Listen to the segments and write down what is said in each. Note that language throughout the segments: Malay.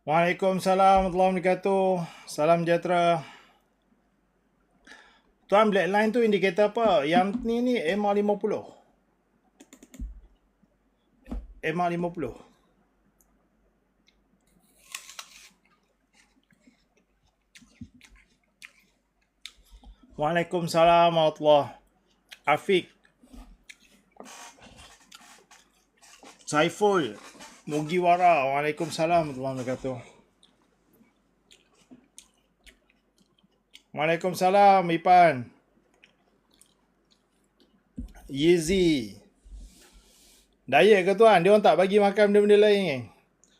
Waalaikumsalam warahmatullahi wabarakatuh. Salam sejahtera. Tuan, black line tu indikator apa? Yang ni MA50. MA50. Waalaikumsalam warahmatullahi. Afiq, Saiful, Mugiwara. Waalaikumsalam warahmatullahi wabarakatuh. Waalaikumsalam Ipan. Yeezy. Diet ke tuan? Dia orang tak bagi makan benda-benda lain kan?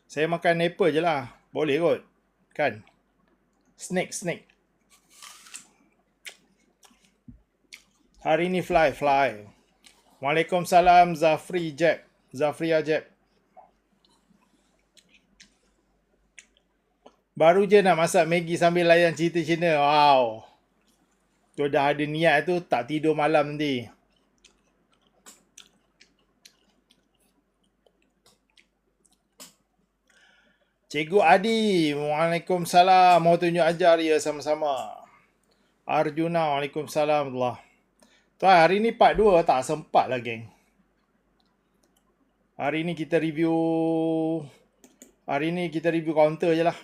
Saya makan apple je lah. Boleh kot. Kan? Snake. Hari ni fly. Waalaikumsalam Zafri Ajab. Baru je nak masak Maggi sambil layan cerita Cina. Wow. Tu dah ada niat tu tak tidur malam nanti. Cikgu Adi, Waalaikumsalam. Mau tunjuk ajar ya sama-sama. Arjuna, Waalaikumsalam. Tuan, hari ni part 2 tak sempat lah geng. Hari ni kita review counter je lah.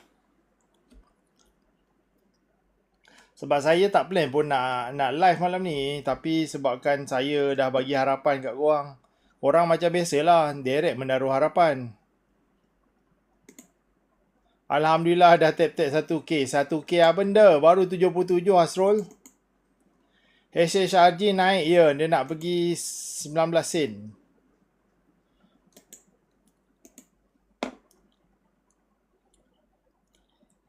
Sebab saya tak plan pun nak live malam ni. Tapi sebabkan saya dah bagi harapan kat korang. Korang macam biasalah, direct menaruh harapan. Alhamdulillah dah tap-tap 1K. 1K apa benda? Baru 77 Asrul. HHRG naik ya. Dia nak pergi 19 sen.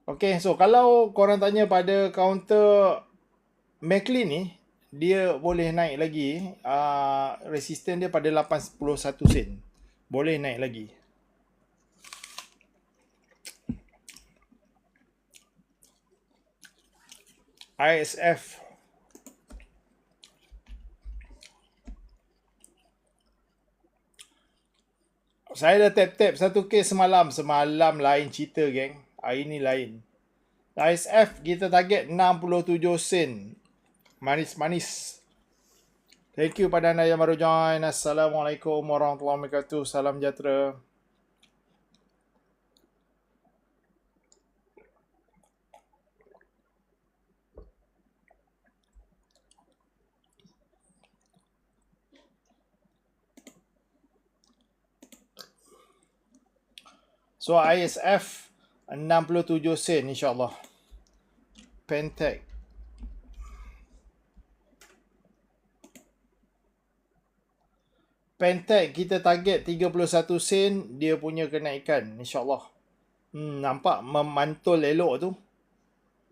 Okay, so kalau korang tanya pada counter McLean ni, dia boleh naik lagi. Resistance dia pada 81 sen. Boleh naik lagi. ISF. Saya dah tap-tap 1K semalam. Semalam lain cerita geng. Hari ni lain. ISF kita target 67 sen. Manis. Thank you pada anda yang baru join. Assalamualaikum warahmatullahi wabarakatuh. Salam sejahtera. So ISF 67 sen insyaAllah. Pentec. Pentec kita target 31 sen dia punya kenaikan insyaAllah. Nampak memantul elok tu.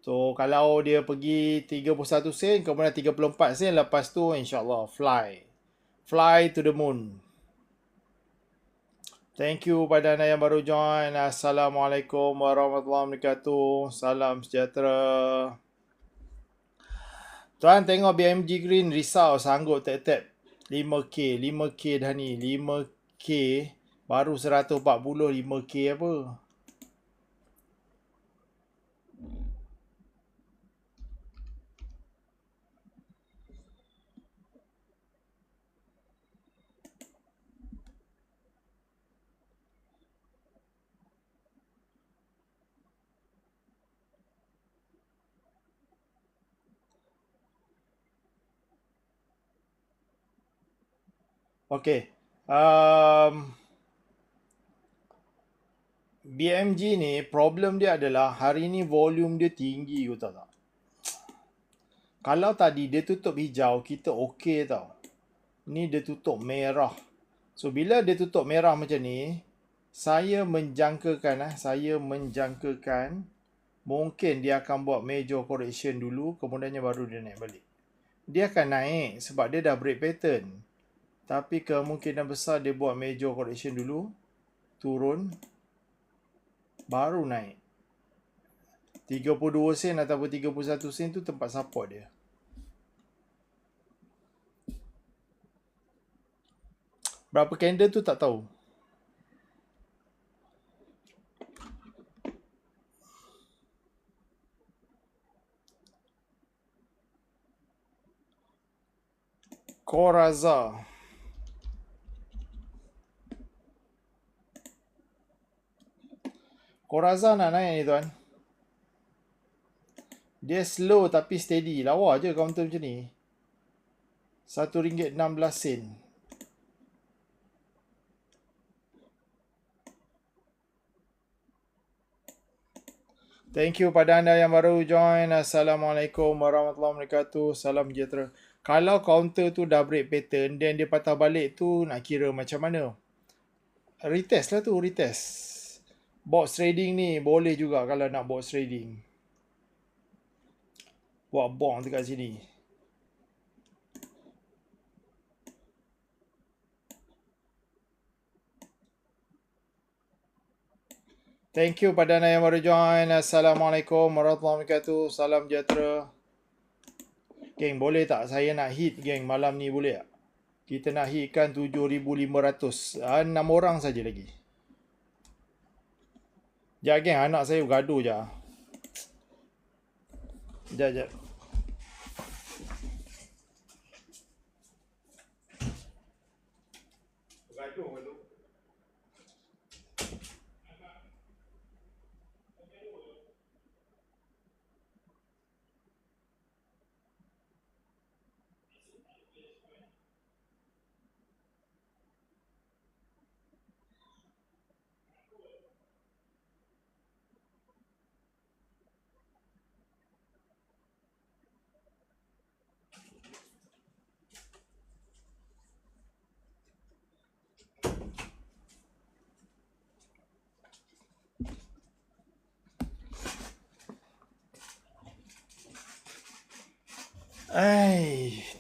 So kalau dia pergi 31 sen kemudian 34 sen lepas tu insyaAllah fly to the moon. Thank you pada anda yang baru join. Assalamualaikum warahmatullahi wabarakatuh. Salam sejahtera. Tuan tengok BMG Green risau sanggup tap-tap 5K dah ni. 5K baru 140 5K apa. Okay. BMG ni problem dia adalah hari ni volume dia tinggi, kau tahu tak? Kalau tadi dia tutup hijau, kita okey tau. Ni dia tutup merah. So bila dia tutup merah macam ni, saya menjangkakan mungkin dia akan buat major correction dulu, kemudiannya baru dia naik balik. Dia akan naik sebab dia dah break pattern. Tapi kemungkinan besar dia buat major correction dulu, turun, baru naik. 32 sen ataupun 31 sen tu tempat support dia. Berapa candle tu tak tahu. Corazza. Corazza nak naik ni tuan. Dia slow tapi steady. Lawa je counter macam ni. RM1.16. Thank you pada anda yang baru join. Assalamualaikum warahmatullahi wabarakatuh. Salam sejahtera. Kalau counter tu dah break pattern, then dia patah balik tu nak kira macam mana? Retest lah tu, retest. Box trading ni boleh juga kalau nak box trading. Buat bong dekat sini. Thank you pada anda yang baru join. Assalamualaikum warahmatullahi wabarakatuh. Salam sejahtera. Geng, boleh tak saya nak hit geng malam ni, boleh tak? Kita nak hitkan 7,500. 6 orang saja lagi. Sekejap geng, anak saya bergaduh je. Sekejap. Bergaduh.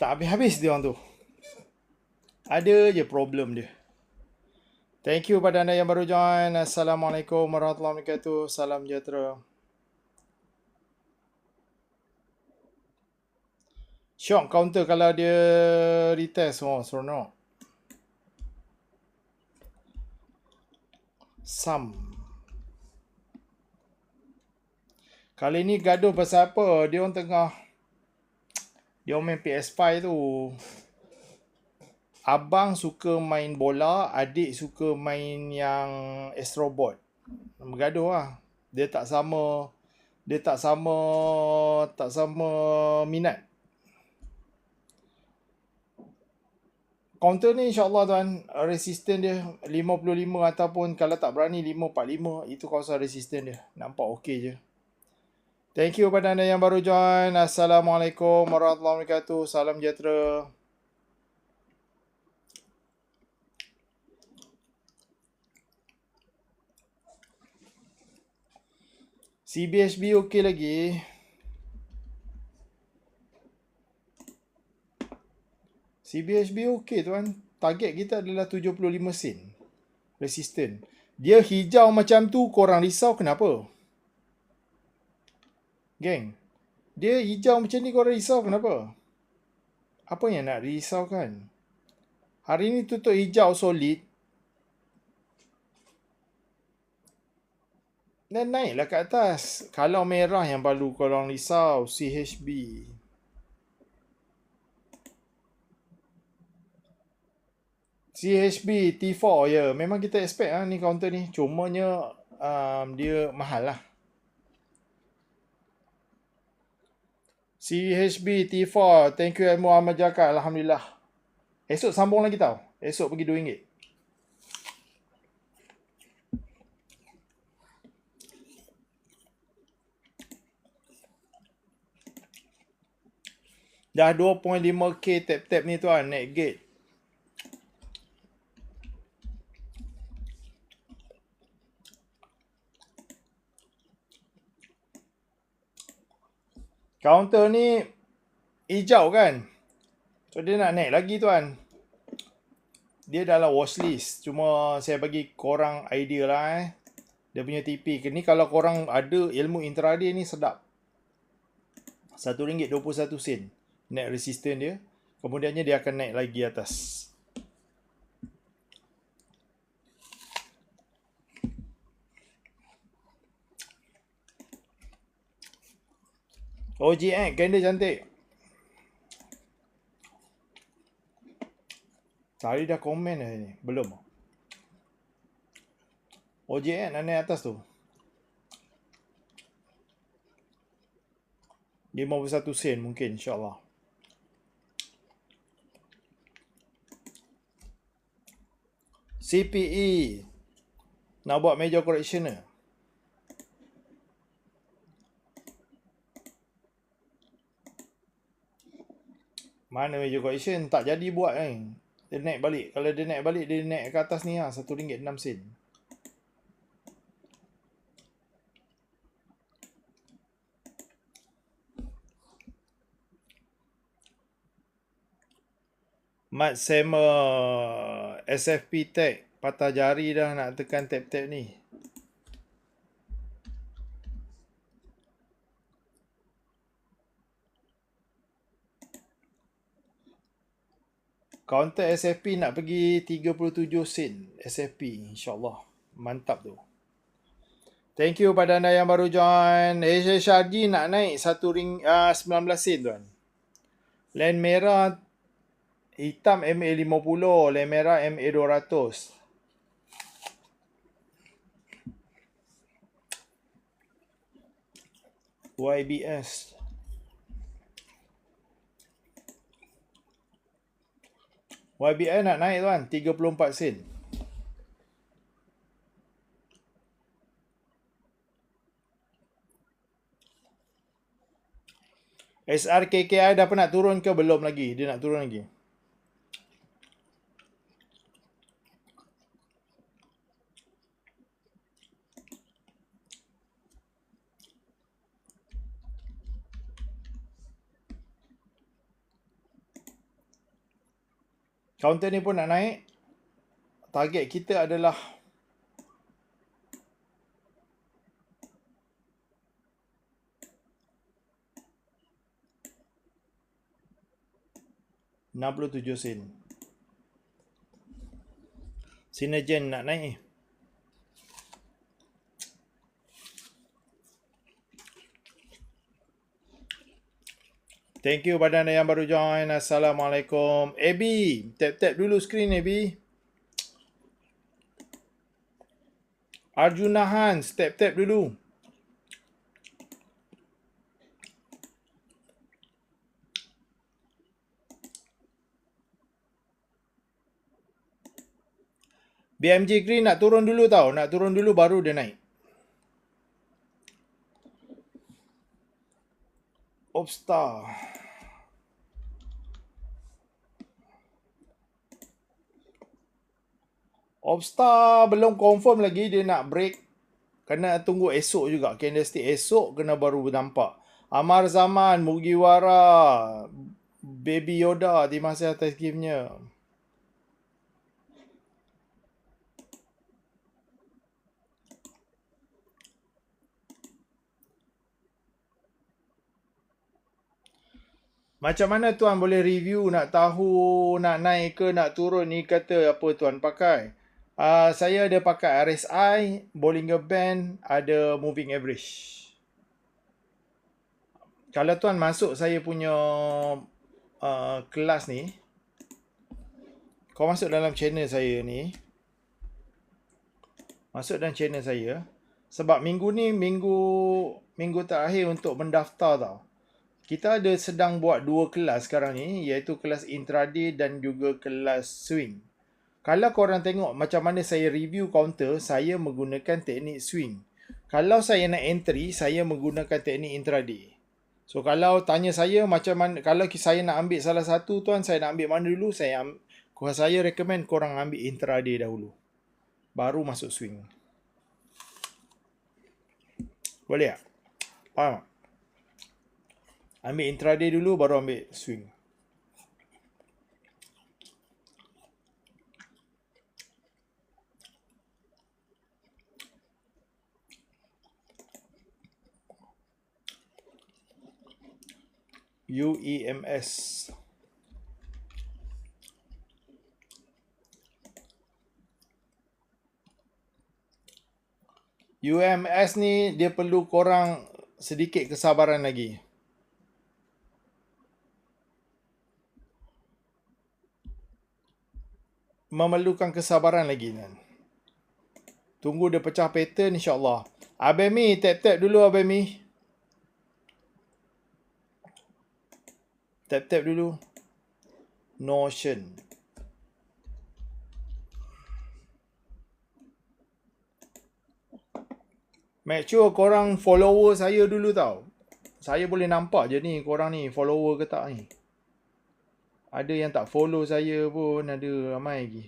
Tak habis-habis dia orang tu. Ada je problem dia. Thank you pada anda yang baru join. Assalamualaikum warahmatullahi wabarakatuh. Salam sejahtera. Shock counter kalau dia retest. Oh, seronok. Sam. Kali ni gaduh pasal apa? Dia orang tengah dia main PS5 tu. Abang suka main bola, adik suka main yang Astrobot. Bergaduh lah. Dia tak sama minat. Counter ni insyaAllah tuan, resisten dia 55 ataupun kalau tak berani 545. Itu kawasan resisten dia. Nampak okey je. Thank you pada anda yang baru join. Assalamualaikum warahmatullahi wabarakatuh. Salam sejahtera. CBHB okey lagi. CBHB okey tuan. Target kita adalah 75 sen. Resisten. Dia hijau macam tu, korang risau kenapa? Geng, dia hijau macam ni korang risau kenapa? Apa yang nak risaukan? Hari ni tutup hijau solid. Dan naiklah ke atas. Kalau merah yang perlu korang risau. CHB. CHB T4 ya. Memang kita expect lah ni counter ni. Cumanya dia mahal lah. CHB T4. Thank you Muhammad Jaka. Alhamdulillah. Esok sambung lagi tau. Esok pergi RM2. Dah 2.5k tap-tap ni tuan. Net gate. Counter ni hijau kan. So dia nak naik lagi tuan. Dia dalam watchlist. Cuma saya bagi korang idea lah Dia punya TP. Ni kalau korang ada ilmu intraday ni sedap. RM1.21. Net resistance dia. Kemudiannya dia akan naik lagi atas. OGX, candle cantik. Tadi dah komen dah ni. Belum. OJN naik atas tu. 51 sen mungkin insyaAllah. CPE. Nak buat major correction ke? Mana major correction? Tak jadi buat kan. Dia naik balik. Kalau dia naik balik, dia naik ke atas ni lah. RM1.06. Mat Sema SFP tag. Patah jari dah nak tekan tab-tab ni. Counter SFP nak pergi 37 sen. SFP insyaAllah. Mantap tu. Thank you pada anda yang baru join. HHRG nak naik 19 sen tuan. Len merah hitam MA50, len merah MA200. YBS. YBS nak naik tuan 34 sen. SRKKI dah pernah turun ke belum lagi? Dia nak turun lagi. Counter ni pun nak naik. Target kita adalah RM67 sen. Synergen nak naik. Thank you pada anda yang baru join. Assalamualaikum. Abi, tap-tap dulu screen Abi. Arjuna Hans, tap-tap dulu. BMJ Green nak turun dulu tau. Nak turun dulu baru dia naik. Opstar. Opstar belum confirm lagi dia nak break. Kena tunggu esok juga. Candlestick esok kena baru nampak. Amar Zaman, Mugiwara, Baby Yoda, terima kasih atas giftnya. Macam mana tuan boleh review, nak tahu nak naik ke nak turun ni, kata apa tuan pakai? Saya ada pakai RSI, Bollinger Band, ada Moving Average. Kalau tuan masuk saya punya kelas ni, kau masuk dalam channel saya ni, masuk dalam channel saya, sebab minggu ni minggu terakhir untuk mendaftar tau. Kita ada sedang buat dua kelas sekarang ni, iaitu kelas intraday dan juga kelas swing. Kalau korang tengok macam mana saya review counter, saya menggunakan teknik swing. Kalau saya nak entry, saya menggunakan teknik intraday. So kalau tanya saya macam mana, kalau saya nak ambil salah satu tuan, saya nak ambil mana dulu, saya recommend korang ambil intraday dahulu. Baru masuk swing. Boleh tak? Faham tak? Ambil intraday dulu, baru ambil swing. UEMS. UEMS ni dia perlu korang sedikit kesabaran lagi. memerlukan kesabaran lagi kan. Tunggu dia pecah pattern insyaAllah. Abang Mi, tap-tap dulu Abang Mi. Tap-tap dulu. Notion. Make sure korang follower saya dulu tau. Saya boleh nampak je ni korang ni follower ke tak ni. Ada yang tak follow saya pun ada ramai lagi.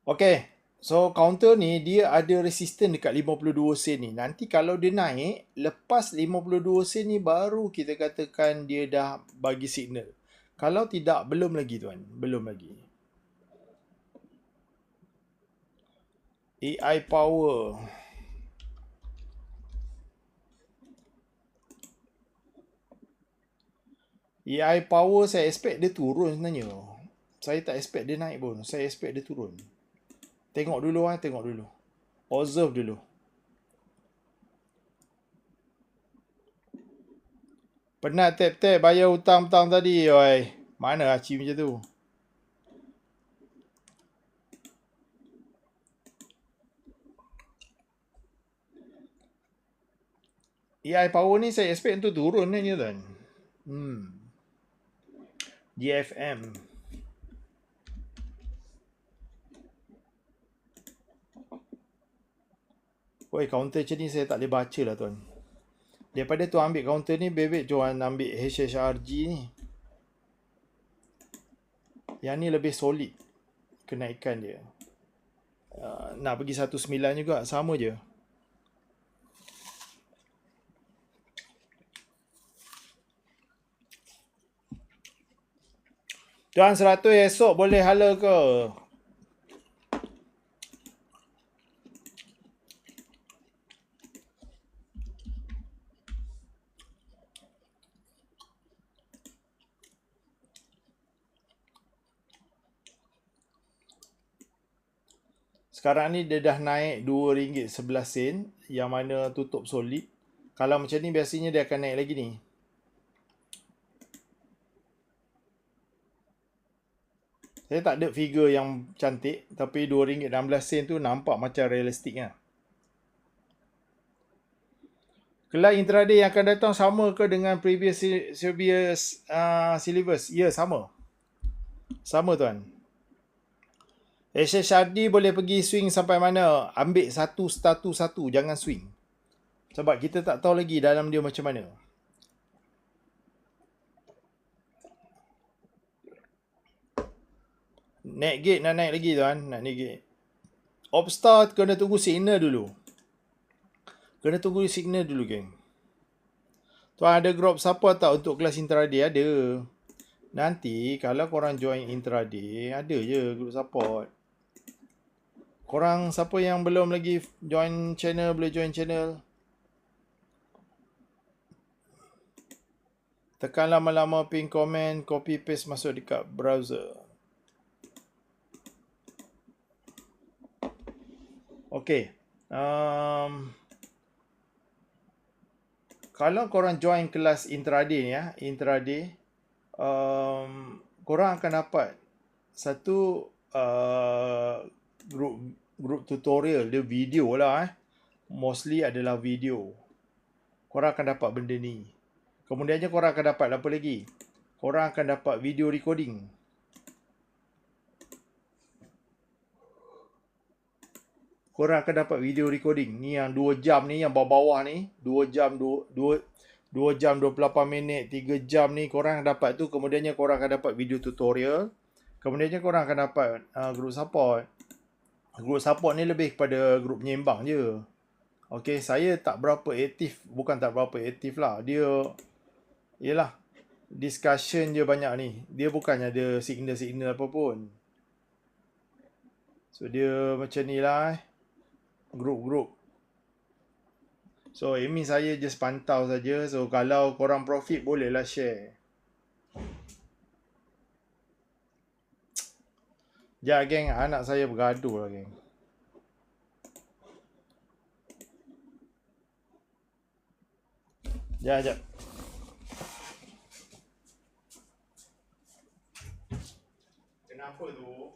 Okay. So counter ni dia ada resistance dekat 52 sen ni. Nanti kalau dia naik, lepas 52 sen ni baru kita katakan dia dah bagi signal. Kalau tidak, belum lagi tuan. Belum lagi. AI power. AI power saya expect dia turun sebenarnya. Saya tak expect dia naik pun. Saya expect dia turun. Tengok dulu lah, tengok dulu. Observe dulu. Penat tap-tap bayar hutang-hutang tadi, oi. Mana Haci macam tu? AI power ni saya expect untuk turun ni tuan. GFM. Oi, counter macam ni saya tak boleh baca lah tuan. Daripada tu ambil counter ni, bebek tuan ambil HHRG ni. Yang ni lebih solid kenaikan dia. Nak pergi 19 juga, sama je. Tuan 100 esok boleh hala ke? Sekarang ni dia dah naik RM2.11 yang mana tutup solid. Kalau macam ni biasanya dia akan naik lagi ni. Saya tak ada figure yang cantik, tapi RM2.16 tu nampak macam realistik lah. Kelas intraday yang akan datang sama ke dengan previous syllabus? Ya, sama. Sama tuan. HHRD boleh pergi swing sampai mana? Ambil satu status satu, jangan swing. Sebab kita tak tahu lagi dalam dia macam mana. Naik gate nak naik lagi tuan, nak naik gate. Opstar kena tunggu signal dulu. Kena tunggu signal dulu geng. Tuan ada group support tak untuk kelas intraday? Ada. Nanti kalau korang join intraday, ada je group support. Korang siapa yang belum lagi join channel, boleh join channel. Tekan lama-lama pin komen, copy paste masuk dekat browser. Okay. Kalau korang join kelas intraday ni ya, intraday, korang akan dapat satu group tutorial, dia video lah mostly adalah video. Korang akan dapat benda ni. Kemudiannya korang akan dapat apa lagi? Korang akan dapat video recording. Korang akan dapat video recording. Ni yang 2 jam ni, yang bawah-bawah ni. 2 jam 28 minit, 3 jam ni korang dapat tu. Kemudiannya korang akan dapat video tutorial. Kemudiannya korang akan dapat group support. Group support ni lebih kepada group menyembang je. Okay, saya tak berapa aktif. Bukan tak berapa aktif lah. Dia, yelah, discussion je banyak ni. Dia bukannya ada signal-signal apa pun. So, dia macam ni lah Group. So, ini saya just pantau saja. So, kalau korang profit, bolehlah share. Ya, geng, anak saya bergaduh lah, geng. Ya, jap. Kenapa tu?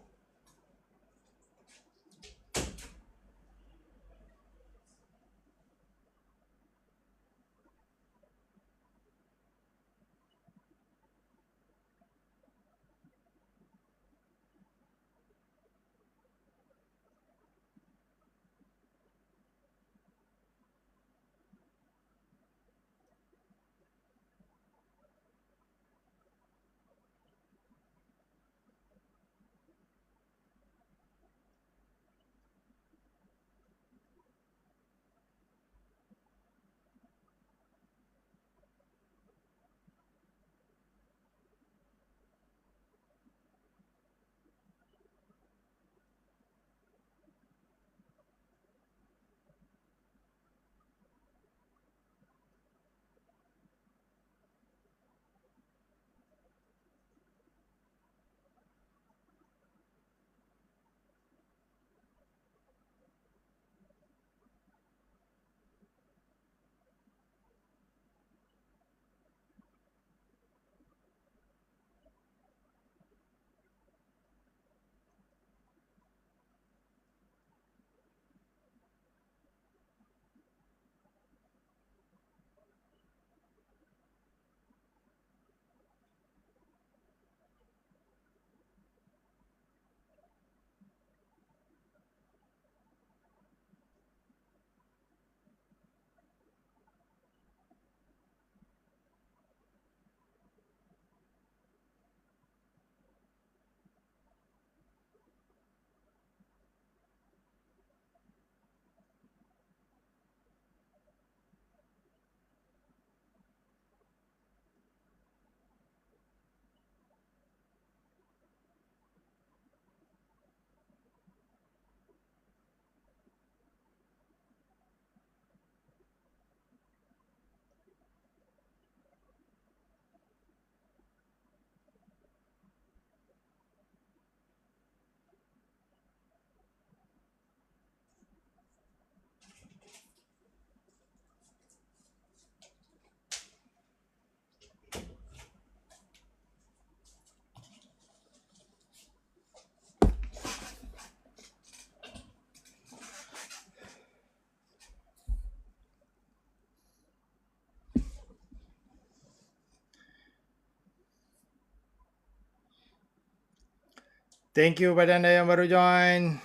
Thank you pada anda yang baru join.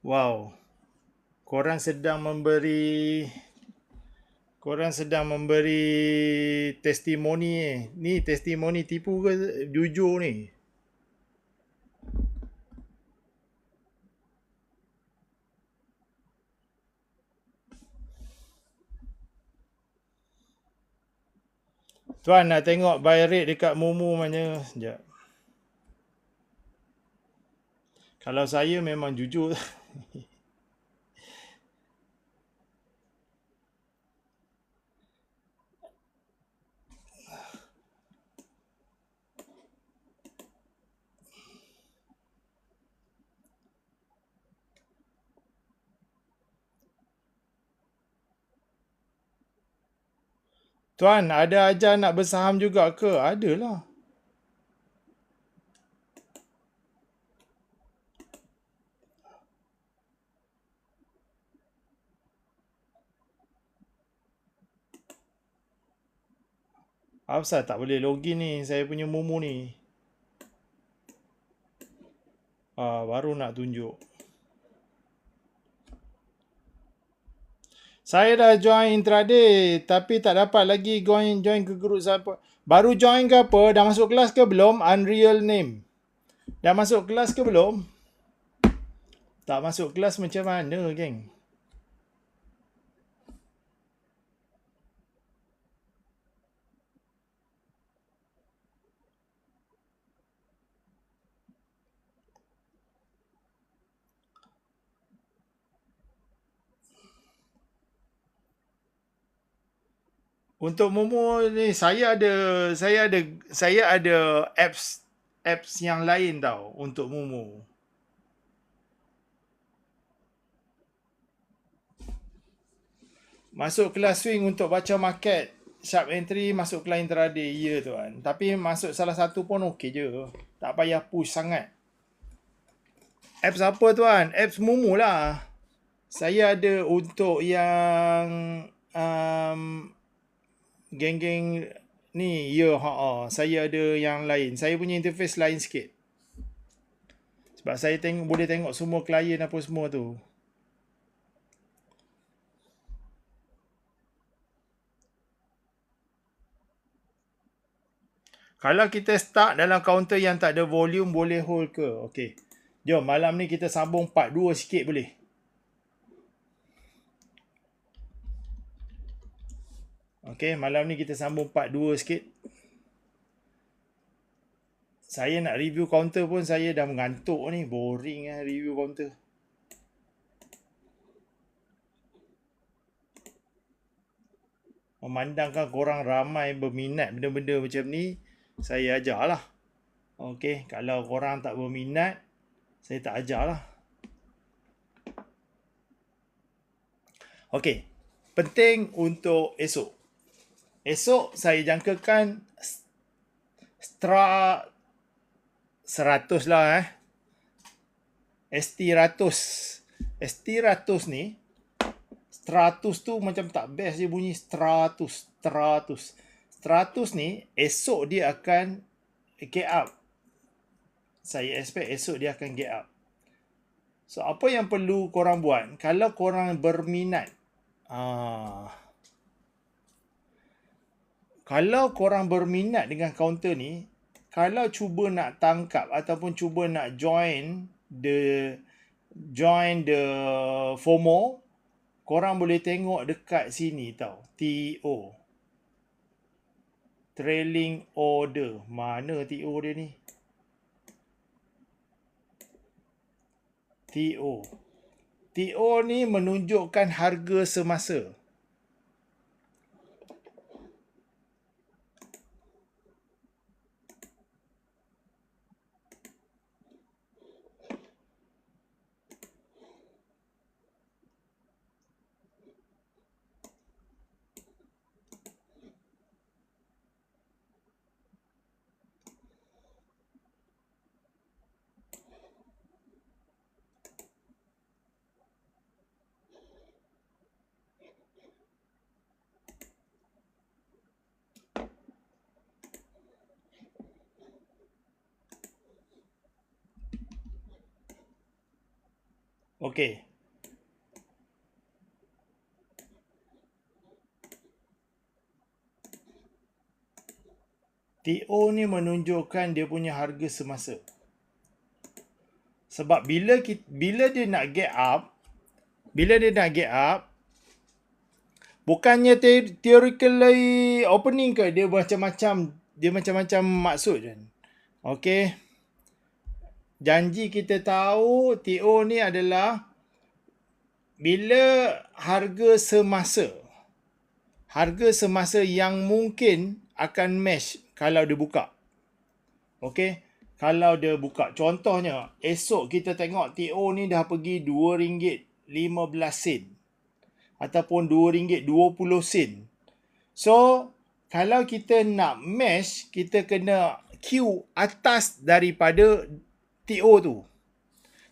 Wow. Korang sedang memberi testimoni Ni testimoni tipu ke jujur ni? Tuan nak tengok buy rate dekat Momo mana? Sekejap. Kalau saya memang jujur. Tuan, ada ajar nak bersaham juga ke? Adalah. Apasal tak boleh login ni saya punya Momo ni? Baru nak tunjuk. Saya dah join intraday tapi tak dapat lagi join ke grup siapa. Baru join ke apa? Dah masuk kelas ke belum? Unreal name. Dah masuk kelas ke belum? Tak masuk kelas macam mana, geng? Untuk Momo ni saya ada apps apps yang lain tau untuk Momo. Masuk kelas swing untuk baca market. Sharp entry masuk kelas intraday. Ya tuan. Tapi masuk salah satu pun okey je. Tak payah push sangat. Apps apa tuan? Apps Momo lah. Saya ada untuk yang geng-geng ni. Ya, saya ada yang lain. Saya punya interface lain sikit. Sebab saya boleh tengok semua klien apa semua tu. Kalau kita start dalam counter yang tak ada volume, boleh hold ke? Okey. Jom, malam ni kita sambung part 2 sikit boleh? Okey, malam ni kita sambung part 2 sikit. Saya nak review counter pun saya dah mengantuk ni. Boring review counter. Memandangkan korang ramai berminat benda-benda macam ni, saya ajar lah. Okey, kalau korang tak berminat, saya tak ajar lah. Okey, penting untuk esok. Esok saya jangkakan Stra 100 lah ST100. ST100 ni, Stratus tu macam tak best dia bunyi Stratus. Stratus ni, esok dia akan get up. Saya expect esok dia akan get up. So, apa yang perlu korang buat? Kalau korang berminat. Kalau korang berminat dengan counter ni, kalau cuba nak tangkap ataupun cuba nak join the FOMO, korang boleh tengok dekat sini tau. TO. Trailing order. Mana TO dia ni? TO. TO ni menunjukkan harga semasa. Okey. TO ni menunjukkan dia punya harga semasa. Sebab bila dia nak get up, bukannya theoretically opening ke, dia macam-macam maksud kan. Okey. Janji kita tahu TO ni adalah bila harga semasa yang mungkin akan match kalau dia buka. Okey. Kalau dia buka. Contohnya, esok kita tengok TO ni dah pergi RM2.15 ataupun RM2.20. So, kalau kita nak match, kita kena queue atas daripada TO tu.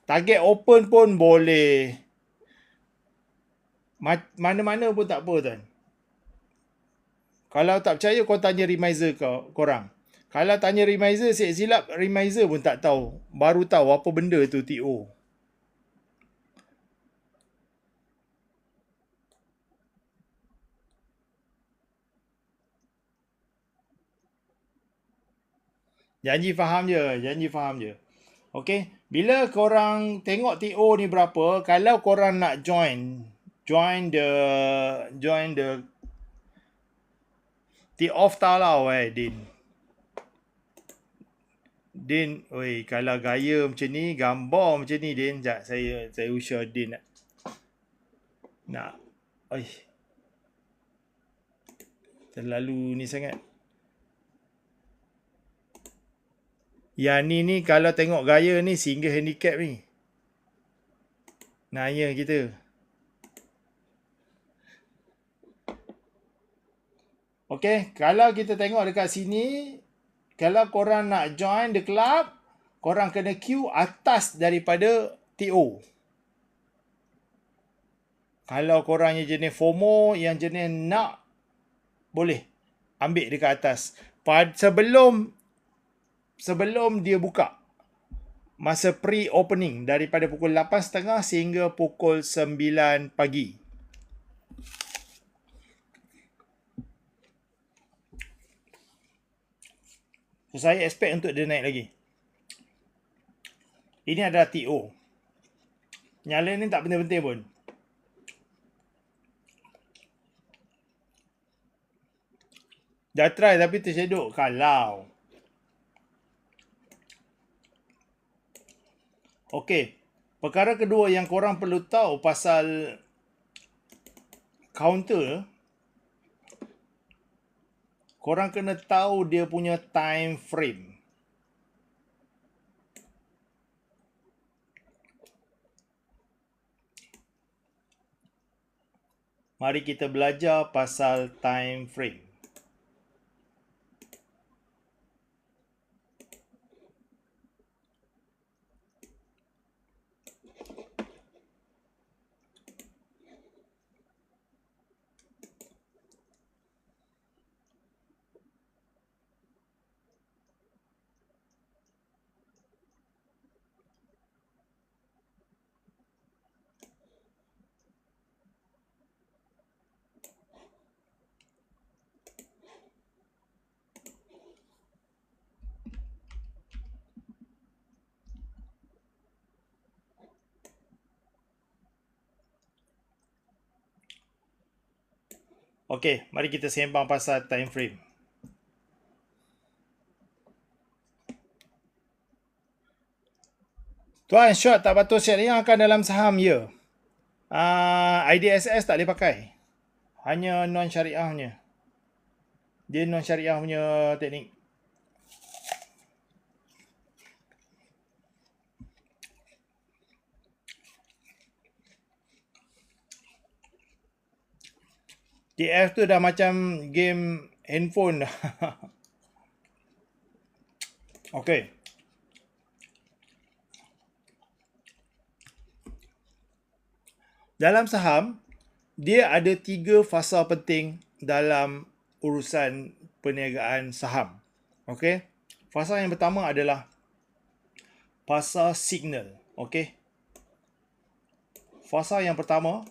Target open pun boleh. Mana-mana pun tak apa tuan. Kalau tak percaya, kau tanya remiser korang. Kalau tanya remiser, silap remiser pun tak tahu. Baru tahu apa benda tu TO. Janji faham je. Okey, bila korang tengok TO ni berapa, kalau korang nak join the off talau Din, oi, kalau gaya macam ni, gambar macam ni Din, sekejap saya usah Din nak terlalu ni sangat. Yang ni kalau tengok gaya ni single handicap ni. Naya kita. Okay, kalau kita tengok dekat sini, kalau korang nak join the club, korang kena queue atas daripada TO. Kalau korang yang jenis FOMO, yang jenis nak, boleh ambil dekat atas. Sebelum dia buka, masa pre-opening daripada pukul 8.30 sehingga pukul 9 pagi. So, saya expect untuk dia naik lagi. Ini adalah TO. Yang lain ni tak penting-penting pun. Dah try tapi terseduk. Kalau. Okey. Perkara kedua yang korang perlu tahu pasal counter, korang kena tahu dia punya time frame. Mari kita belajar pasal time frame. Okey, mari kita sembang pasal time frame. Tuan, short tak patut syariah akan dalam saham, ya. IDSS tak boleh pakai. Hanya non-syariah punya. Dia non-syariah punya teknik. TF tu dah macam game handphone dah. Okey. Dalam saham, dia ada 3 fasa penting dalam urusan perniagaan saham. Okey. Fasa yang pertama adalah fasa signal. Okey. Fasa yang pertama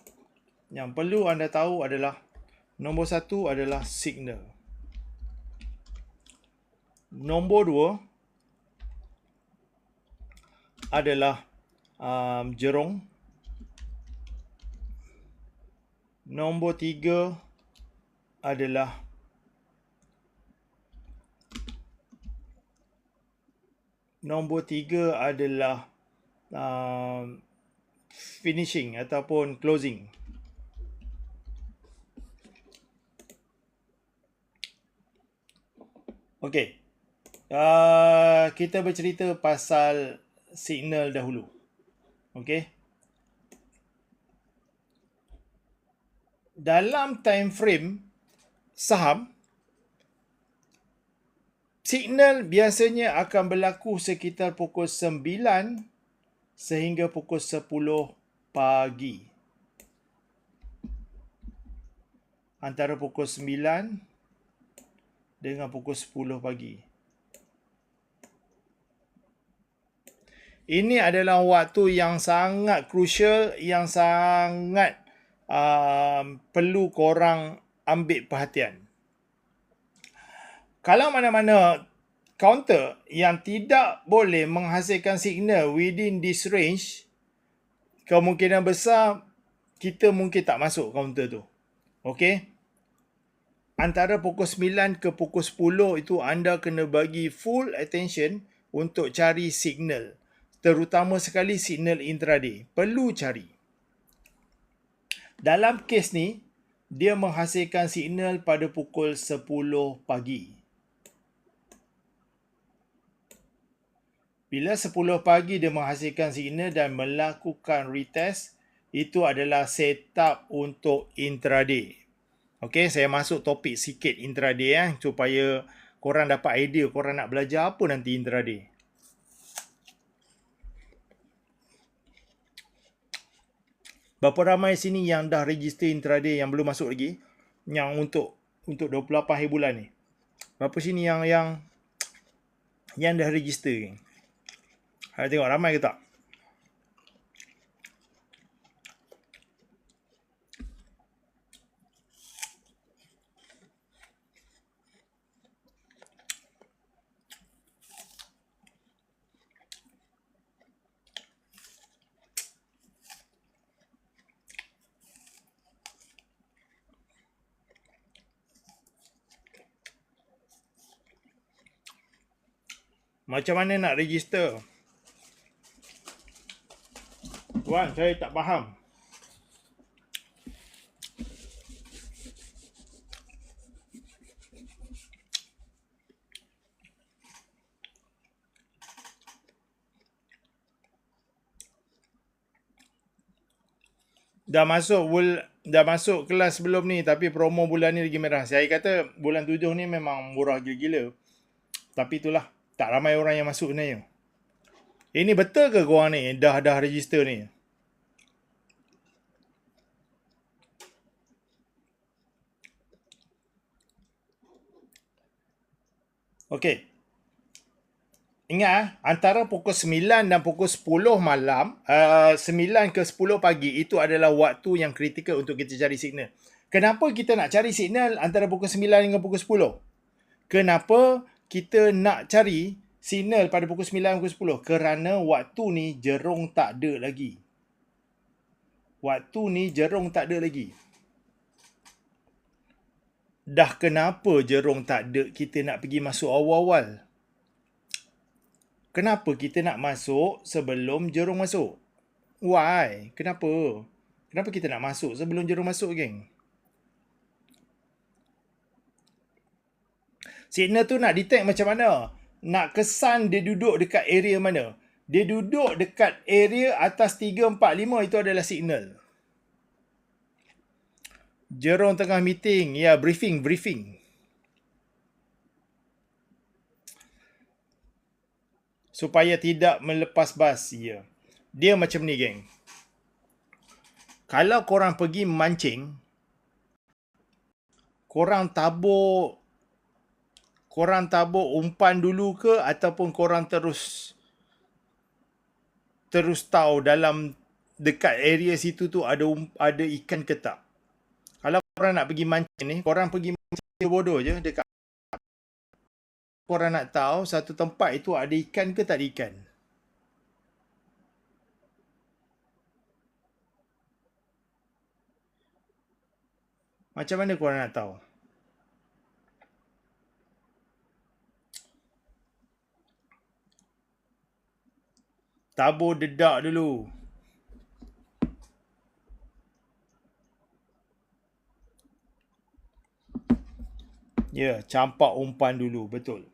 yang perlu anda tahu adalah nombor 1 adalah signal. Nombor 2 adalah jerung. Nombor 3 adalah finishing ataupun closing. Okey. Kita bercerita pasal signal dahulu. Okey. Dalam time frame saham, signal biasanya akan berlaku sekitar pukul 9 sehingga pukul 10 pagi. Antara pukul 9 dengan pukul 10 pagi. Ini adalah waktu yang sangat crucial, yang sangat perlu korang ambil perhatian. Kalau mana-mana counter yang tidak boleh menghasilkan signal within this range, kemungkinan besar kita mungkin tak masuk counter tu. Okey? Antara pukul 9 ke pukul 10 itu anda kena bagi full attention untuk cari signal. Terutama sekali signal intraday. Perlu cari. Dalam kes ni, dia menghasilkan signal pada pukul 10 pagi. Bila 10 pagi dia menghasilkan signal dan melakukan retest, itu adalah setup untuk intraday. Okey, saya masuk topik sikit intraday supaya korang dapat idea korang nak belajar apa nanti intraday. Berapa ramai sini yang dah register intraday yang belum masuk lagi? Yang untuk 28 hari bulan ni. Berapa sini yang dah register, geng? Saya tengok ramai ke tak? Macam mana nak register? Tuan, saya tak faham. Dah masuk kelas sebelum ni, tapi promo bulan ni lagi merah. Saya kata bulan 7 ni memang murah gila-gila. Tapi itulah, tak ramai orang yang masuk sebenarnya. Ini betul ke korang ni dah register ni? Okey. Ingat, antara pukul 9 dan pukul 10 malam, 9 ke 10 pagi, itu adalah waktu yang kritikal untuk kita cari signal. Kenapa kita nak cari signal antara pukul 9 hingga pukul 10? Kenapa kita nak cari signal pada pukul 9 pukul 10? Kerana waktu ni jerung tak ada lagi. Waktu ni jerung tak ada lagi. Dah kenapa jerung tak ada, kita nak pergi masuk awal-awal? Kenapa kita nak masuk sebelum jerung masuk? Why? Kenapa? Kenapa kita nak masuk sebelum jerung masuk, geng? Signal tu nak detect macam mana? Nak kesan dia duduk dekat area mana? Dia duduk dekat area atas 3, 4, 5, itu adalah signal. Jerung tengah meeting. Ya, briefing. Supaya tidak melepas bas. Ya. Dia macam ni, geng. Kalau korang pergi mancing, korang tabur umpan dulu ke ataupun korang terus tahu dalam dekat area situ tu ada ikan ke tak? Kalau korang nak pergi mancing ni, korang pergi mancing bodoh je dekat. Korang nak tahu satu tempat itu ada ikan ke tak ada ikan. Macam mana korang nak tahu? Tabur dedak dulu. Ya, campak umpan dulu. Betul.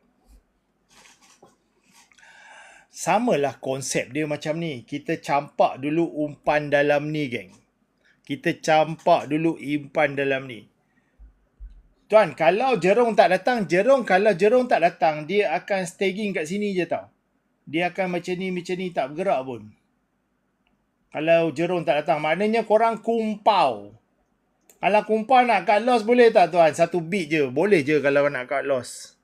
Samalah konsep dia macam ni. Kita campak dulu umpan dalam ni, geng. Kita campak dulu umpan dalam ni. Tuan, kalau jerung tak datang, dia akan staging kat sini je tau. Dia akan macam ni tak bergerak pun. Kalau jerung tak datang, maknanya korang kumpau. Kalau kumpau nak cut loss boleh tak, tuan? Satu beat je. Boleh je kalau nak cut loss.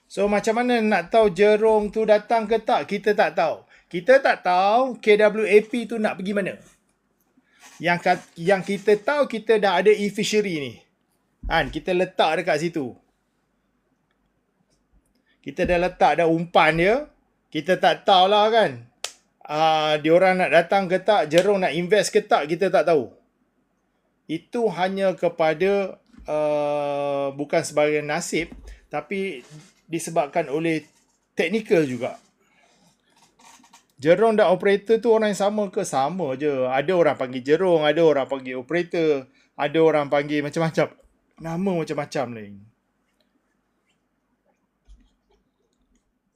So, macam mana nak tahu jerung tu datang ke tak? Kita tak tahu. Kita tak tahu KWAP tu nak pergi mana. Yang kita tahu, kita dah ada e-fishery ni. Kita letak dekat situ. Kita dah letak dah umpan dia. Kita tak tahulah kan. Diorang nak datang ke tak, jerung nak invest ke tak, kita tak tahu. Itu hanya kepada bukan sebagai nasib, tapi disebabkan oleh teknikal juga. Jerung dan operator tu orang yang sama ke? Sama je. Ada orang panggil jerung, ada orang panggil operator, ada orang panggil macam-macam. Nama macam-macam ni.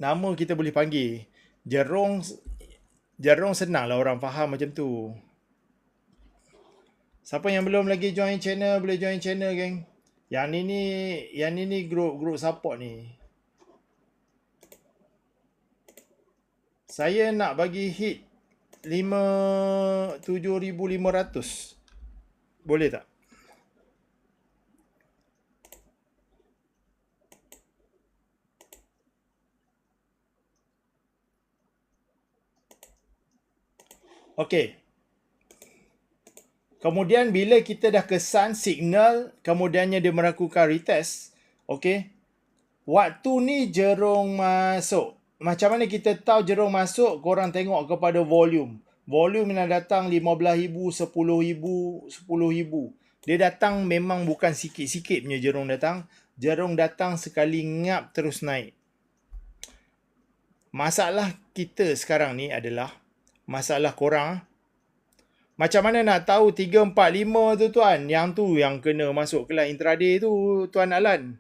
nama kita boleh panggil. Jerung senang lah orang faham macam tu. Siapa yang belum lagi join channel, boleh join channel, geng. Yang ni group support ni. Saya nak bagi hit 7,500. Boleh tak? Okey. Kemudian bila kita dah kesan signal, kemudiannya dia melakukan retest. Okey. Waktu ni jerung masuk. Macam mana kita tahu jerung masuk? Korang tengok kepada volume. Volume yang datang 15,000, 10,000, 10,000. Dia datang memang bukan sikit-sikit punya jerung datang. Jerung datang sekali ngap terus naik. Masalah kita sekarang ni adalah masalah korang. Macam mana nak tahu 3, 4, 5 tu tuan? Yang tu yang kena masuk kelas intraday tu Tuan Alan.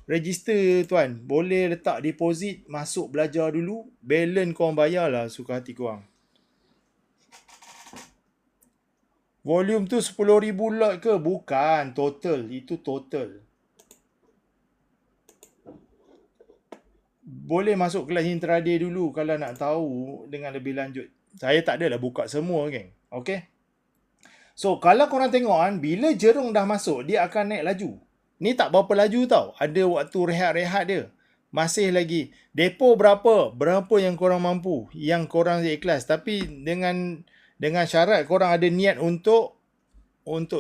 Register tuan. Boleh letak deposit, masuk belajar dulu. Balance korang bayarlah suka hati korang. Volume tu 10,000 lot ke? Bukan. Total. Itu total. Boleh masuk kelas intraday dulu kalau nak tahu dengan lebih lanjut. Saya tak adalah buka semua, geng. Okay? So, kalau korang tengok kan, bila jerung dah masuk, dia akan naik laju. Ni tak berapa laju tau. Ada waktu rehat-rehat dia. Masih lagi. Depo berapa? Berapa yang korang mampu. Yang korang ikhlas. Tapi dengan syarat korang ada niat untuk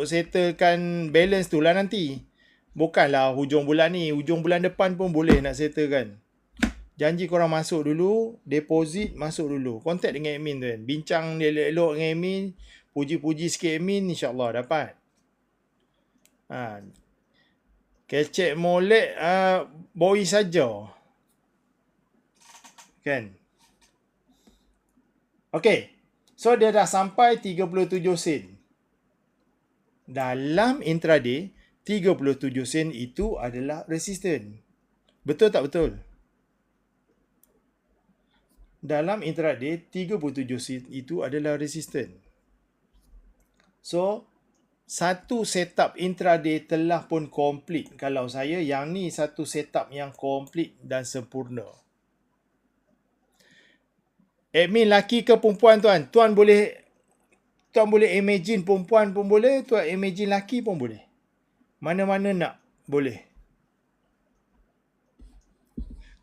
settlekan balance tu lah nanti. Bukanlah hujung bulan ni. Hujung bulan depan pun boleh nak settlekan. Janji korang masuk dulu. Deposit masuk dulu. Contact dengan admin tu kan. Bincang elok-elok dengan admin. Puji-puji sikit admin. InsyaAllah dapat. Kecek molek boi saja. Kan? Okay. So, dia dah sampai 37 sen. Dalam intraday, 37 sen itu adalah resisten. Betul tak betul? Dalam intraday, 37 sen itu adalah resisten. So, satu setup intraday telah pun complete. Kalau saya, yang ni satu setup yang complete dan sempurna. Admin laki ke perempuan tuan? Tuan boleh imagine perempuan pun boleh, tuan imagine laki pun boleh. Mana-mana nak, boleh.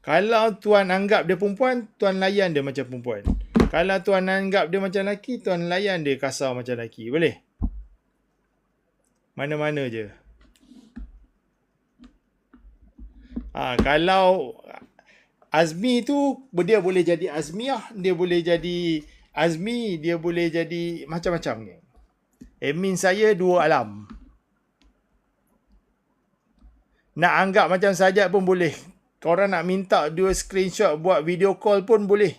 Kalau tuan anggap dia perempuan, tuan layan dia macam perempuan. Kalau tuan anggap dia macam laki, tuan layan dia kasar macam laki. Boleh? Mana-mana je. Kalau Azmi tu, dia boleh jadi Azmiah, dia boleh jadi Azmi, dia boleh jadi macam-macam. Admin saya 2 alam. Nak anggap macam Sajat pun boleh. Korang nak minta 2 screenshot buat video call pun boleh.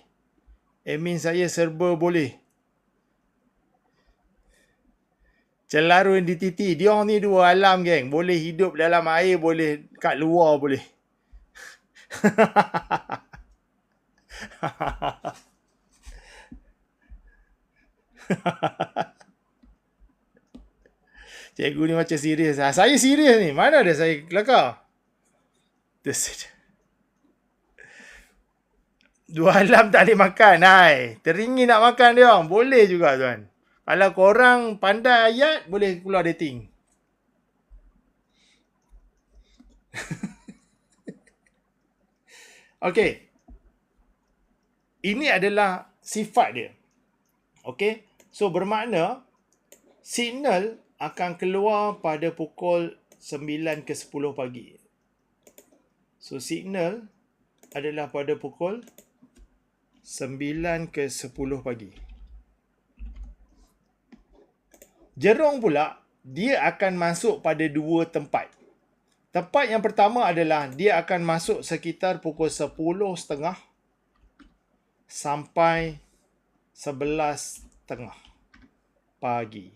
Admin saya serba boleh. Celarun di titi. Dia ni 2 alam, geng. Boleh hidup dalam air, boleh kat luar, boleh. Cikgu ni macam serius. Saya serius ni. Mana ada saya kelakar? 2 alam tak boleh makan. Teringin nak makan dia orang. Boleh juga tuan. Kalau korang pandai ayat, boleh keluar dating. Okey. Ini adalah sifat dia. Okey. So, bermakna signal akan keluar pada pukul 9 ke 10 pagi. So, signal adalah pada pukul 9 ke 10 pagi. Jerung pula, dia akan masuk pada 2 tempat. Tempat yang pertama adalah dia akan masuk sekitar pukul 10.30 sampai 11.30 pagi.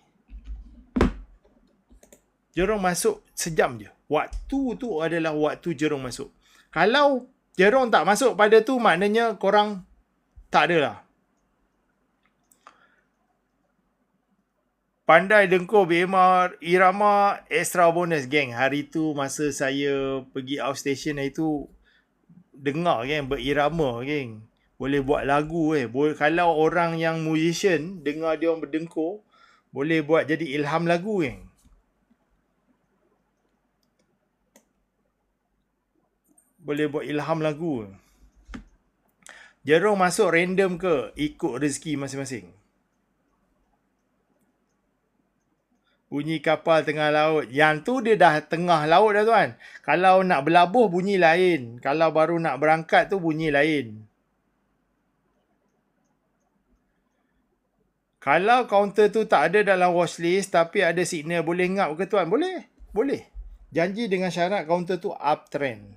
Jerung masuk sejam je. Waktu tu adalah waktu jerung masuk. Kalau Jerung tak masuk pada tu maknanya korang tak ada lah. Pandai dengkur irama extra bonus geng. Hari tu masa saya pergi outstation itu dengar geng berirama geng. Boleh buat lagu kalau orang yang musician dengar dia orang berdengkur, boleh buat jadi ilham lagu geng. Boleh buat ilham lagu. Jerung masuk random ke ikut rezeki masing-masing? Bunyi kapal tengah laut. Yang tu dia dah tengah laut dah tuan. Kalau nak berlabuh bunyi lain. Kalau baru nak berangkat tu bunyi lain. Kalau kaunter tu tak ada dalam watchlist tapi ada signal boleh ngap ke tuan? Boleh. Boleh. Janji dengan syarat kaunter tu uptrend.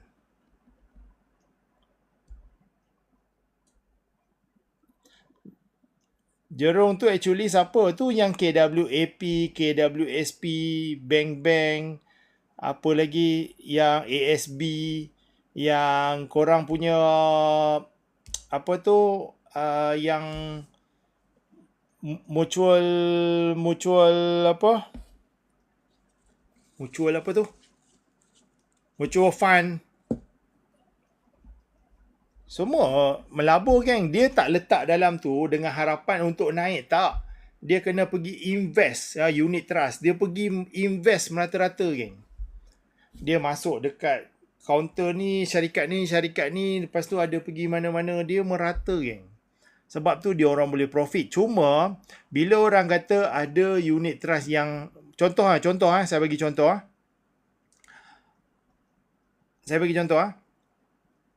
Jerung tu actually siapa? Tu yang KWAP, KWSP, Bank Bank, apa lagi yang ASB, yang korang punya apa tu yang mutual apa? Mutual apa tu? Mutual fund. Semua melabur geng. Dia tak letak dalam tu dengan harapan untuk naik. Tak. Dia kena pergi invest unit trust. Dia pergi invest merata-rata geng. Dia masuk dekat counter ni, syarikat ni. Lepas tu ada pergi mana-mana. Dia merata geng. Sebab tu dia orang boleh profit. Cuma bila orang kata ada unit trust yang contoh saya bagi contoh.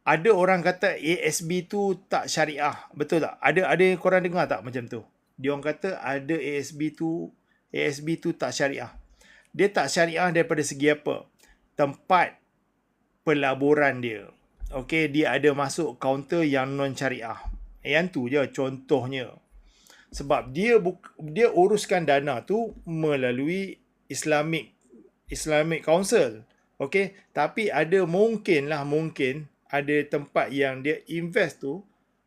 Ada orang kata ASB tu tak syariah. Betul tak? Ada korang dengar tak macam tu? Dia orang kata ada ASB tu tak syariah. Dia tak syariah daripada segi apa? Tempat pelaburan dia. Okey, dia ada masuk kaunter yang non syariah. Yang tu je contohnya. Sebab dia uruskan dana tu melalui Islamic Council. Okey, tapi ada mungkin ada tempat yang dia invest tu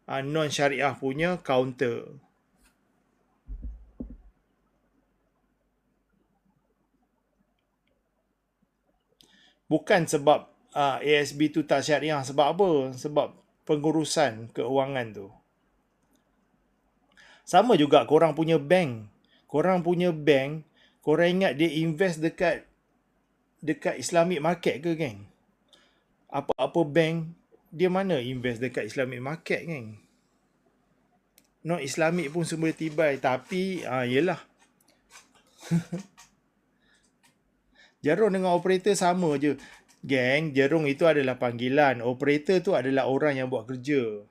non syariah punya counter. Bukan sebab ASB tu tak syariah. Sebab apa? Sebab pengurusan keuangan tu. Sama juga korang punya bank. Korang ingat dia invest dekat Islamic market ke geng? Apa-apa bank, dia mana invest dekat Islamic market geng? Non Islamic pun semua tibai. Tapi, yelah. Jerung dengan operator sama je. Geng, jerung itu adalah panggilan. Operator tu adalah orang yang buat kerja.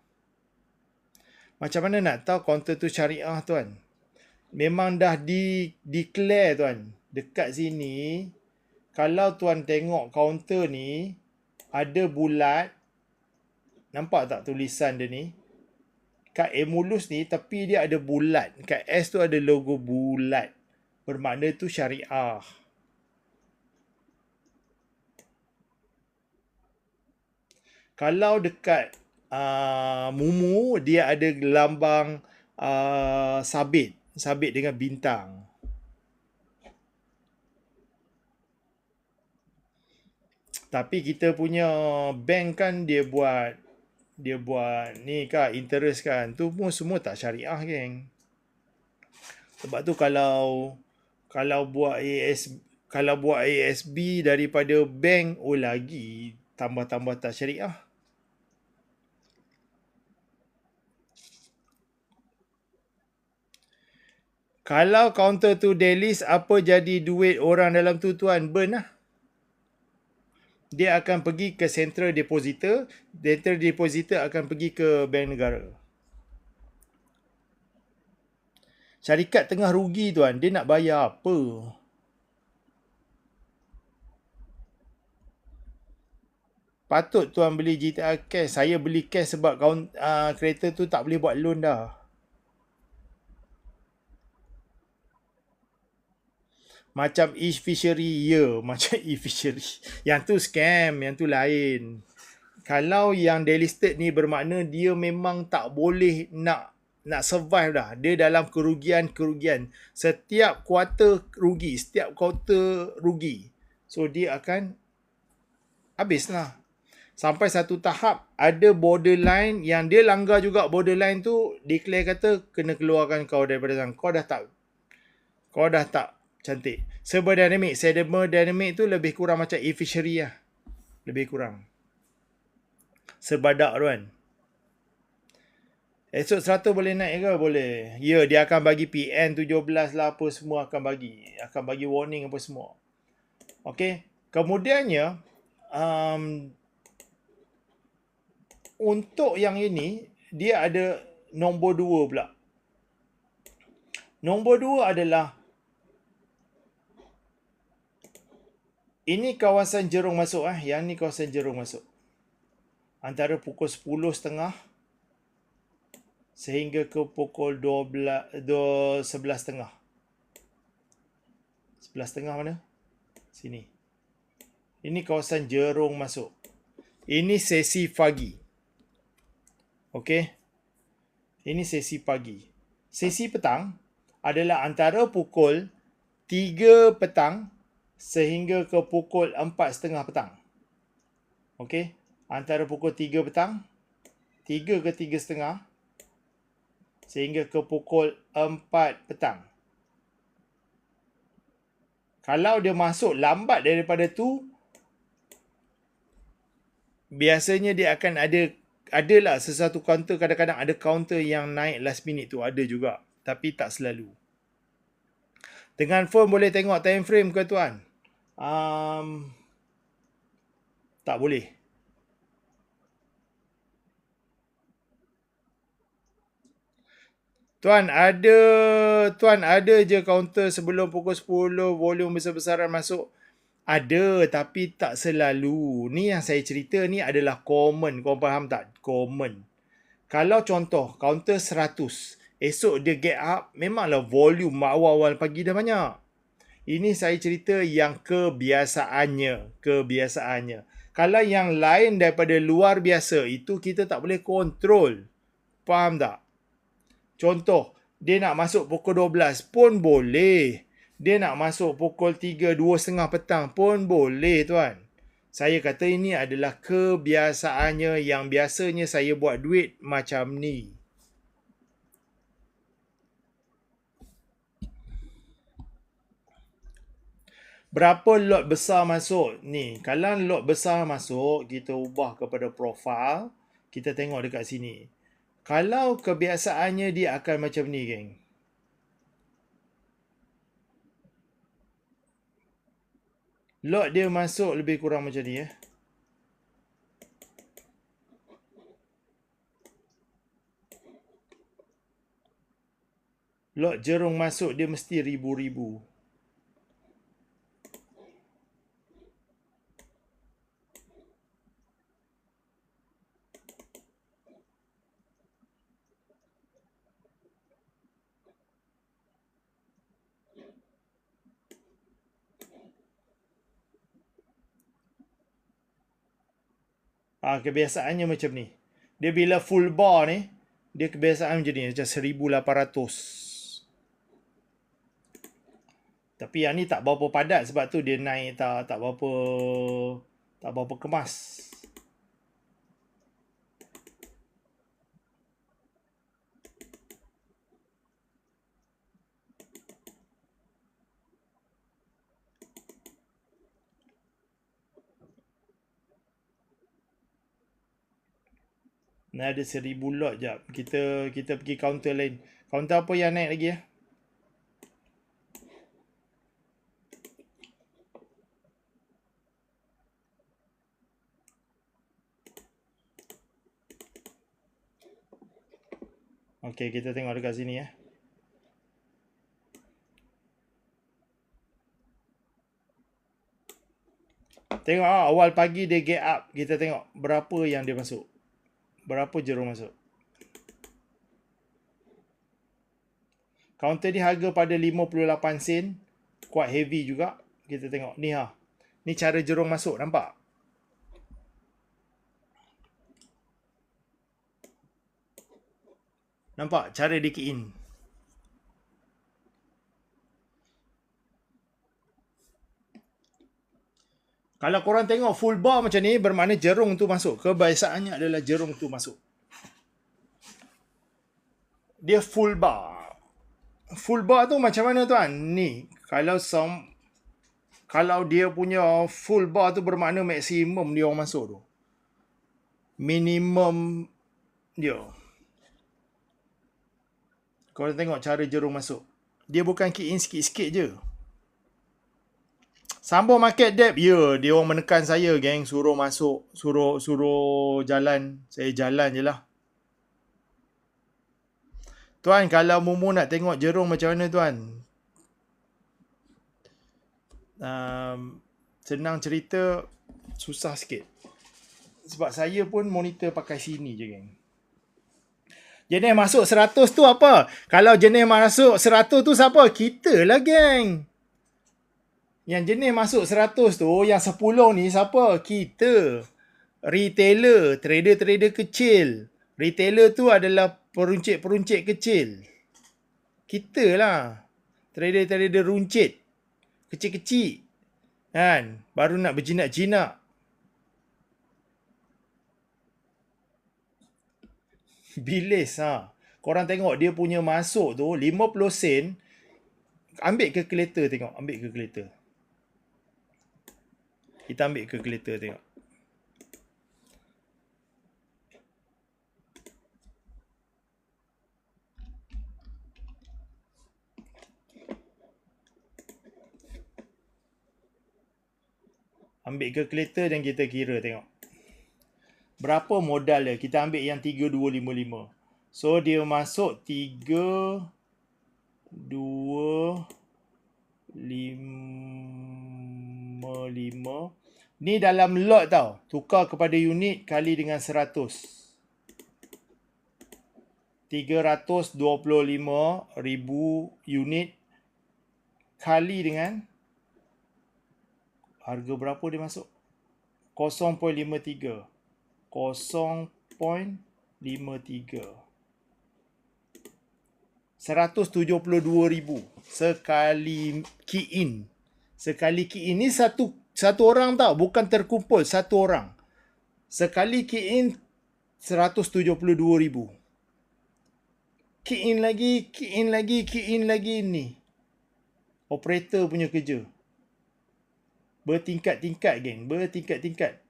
Macam mana nak tahu kaunter tu syariah tuan? Memang dah declare tuan. Dekat sini, kalau tuan tengok kaunter ni, ada bulat. Nampak tak tulisan dia ni? Kat Emulus ni, tapi dia ada bulat. Kat S tu ada logo bulat. Bermakna tu syariah. Kalau dekat Mumu, dia ada lambang sabit dengan bintang. Tapi kita punya bank kan dia buat ni kan interest kan. Tu pun semua tak syariah geng. Sebab tu kalau buat ASB daripada bank, lagi tambah-tambah tak syariah. Kalau kaunter tu delist, apa jadi duit orang dalam tu tuan? Burn lah. Dia akan pergi ke Central Depositor. Central Depositor akan pergi ke Bank Negara. Syarikat tengah rugi tuan. Dia nak bayar apa? Patut tuan beli GTR cash. Saya beli cash sebab kereta tu tak boleh buat loan dah. Macam e-fishery, macam e-fishery. Yang tu scam, yang tu lain. Kalau yang delisted ni bermakna dia memang tak boleh nak survive dah. Dia dalam kerugian. Setiap kuarter rugi. So dia akan habis lah. Sampai satu tahap ada borderline yang dia langgar juga borderline tu, declare kata kena keluarkan kau daripada sana. Kau dah tak cantik. Thermodynamic tu lebih kurang macam e-fishery lah. Lebih kurang. Sebadak tu kan. Esok 100 boleh naik ke? Boleh. Ya, dia akan bagi PN 17 lah apa semua akan bagi. Akan bagi warning apa semua. Okey. Kemudiannya, untuk yang ini, dia ada nombor 2 pula. Nombor 2 adalah ini kawasan jerung masuk. Yang ni kawasan jerung masuk. Antara pukul 10.30 sehingga ke pukul 11.30. 11.30 mana? Sini. Ini kawasan jerung masuk. Ini sesi pagi. Okey. Ini sesi pagi. Sesi petang adalah antara pukul 3 petang sehingga ke pukul 4.30 petang. Okey. Antara pukul 3 petang, 3 ke 3.30 sehingga ke pukul 4 petang. Kalau dia masuk lambat daripada tu, biasanya dia akan adalah sesuatu counter. Kadang-kadang ada counter yang naik last minute tu, ada juga. Tapi tak selalu. Dengan phone boleh tengok time frame ke tuan? Tak boleh. Tuan ada je counter sebelum pukul 10 volume besar-besaran masuk. Ada tapi tak selalu. Ni yang saya cerita ni adalah common. Kau faham tak? Common. Kalau contoh counter 100, esok dia get up, memanglah volume awal-awal pagi dah banyak. Ini saya cerita yang kebiasaannya. Kalau yang lain daripada luar biasa, itu kita tak boleh kontrol. Faham tak? Contoh, dia nak masuk pukul 12 pun boleh. Dia nak masuk pukul 3, 2.30 petang pun boleh tuan. Saya kata ini adalah kebiasaannya yang biasanya saya buat duit macam ni. Berapa lot besar masuk? Ni, kalau lot besar masuk, kita ubah kepada profile. Kita tengok dekat sini. Kalau kebiasaannya dia akan macam ni, geng. Lot dia masuk lebih kurang macam ni, Lot jerung masuk dia mesti ribu-ribu. Kebiasaannya macam ni. Dia bila full bar ni, dia kebiasaan macam ni, macam 1,800. Tapi yang ni tak berapa padat sebab tu dia naik tak berapa kemas. Nah, ada 1,000 lot jap. Kita pergi counter lain. Counter apa yang naik lagi ya? Okey, kita tengok dekat sini ya. Tengok awal pagi dia get up. Kita tengok berapa yang dia masuk. Berapa jerung masuk. Counter ni harga pada 58 sen. Quite heavy juga. Kita tengok ni Ni cara jerung masuk, nampak? Nampak cara dia key in. Kalau korang tengok full bar macam ni, bermakna jerung tu masuk. Kebiasaannya adalah jerung tu masuk. Dia full bar. Full bar tu macam mana tuan? Ni, kalau dia punya full bar tu bermakna maksimum dia orang masuk tu. Minimum dia. Korang tengok cara jerung masuk. Dia bukan key in sikit-sikit je. Sambung market depth, ya, dia orang menekan saya, geng, suruh masuk, suruh jalan. Saya jalan je lah. Tuan, kalau Mumu nak tengok jerung macam mana, tuan? Senang cerita, susah sikit. Sebab saya pun monitor pakai sini je, geng. Jenis masuk 100 tu apa? Kalau jenis masuk 100 tu siapa? Kita lah, geng. Yang jenis masuk 100 tu, yang 10 ni siapa? Kita. Retailer, trader-trader kecil. Retailer tu adalah peruncit-peruncit kecil. Kita lah. Trader-trader runcit. Kecil-kecil. Kan? Baru nak berjinak-jinak. Bilis ha. Korang tengok dia punya masuk tu 50 sen. Ambil calculator tengok. Ambil calculator. Kita ambil calculator tengok. Ambil calculator dan kita kira tengok. Berapa modal dia? Kita ambil yang 3255. So dia masuk 3255. Ni dalam lot tau. Tukar kepada unit kali dengan 100. 325,000 unit kali dengan harga berapa dia masuk? 0.53. 0.53. 172,000 sekali key in. Sekali key in ni satu orang tau, bukan terkumpul, satu orang. Sekali key in 172,000. Key in lagi, key in lagi, key in lagi ni. Operator punya kerja. Bertingkat-tingkat, geng. Bertingkat-tingkat.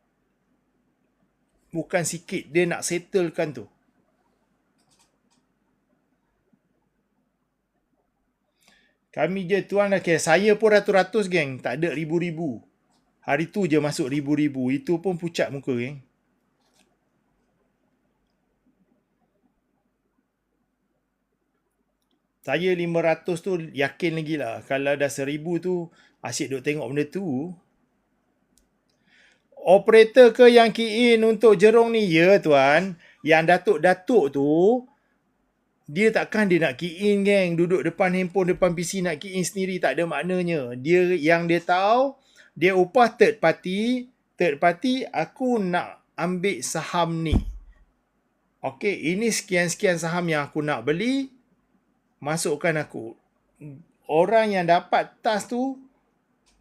Bukan sikit. Dia nak settlekan tu. Kami je tuan, okay. Saya pun ratus-ratus, geng. Tak ada ribu-ribu. Hari tu je masuk ribu-ribu. Itu pun pucat muka, geng. Saya 500 tu yakin lagi lah. Kalau dah 1,000 tu, asyik duk tengok benda tu. Operator ke yang key in untuk jerung ni? Ya tuan. Yang datuk-datuk tu, dia takkan dia nak key in, geng. Duduk depan handphone, depan PC nak key in sendiri. Tak ada maknanya. Yang dia tahu, dia upah third party. Third party, aku nak ambil saham ni. Okey, ini sekian-sekian saham yang aku nak beli. Masukkan aku. Orang yang dapat task tu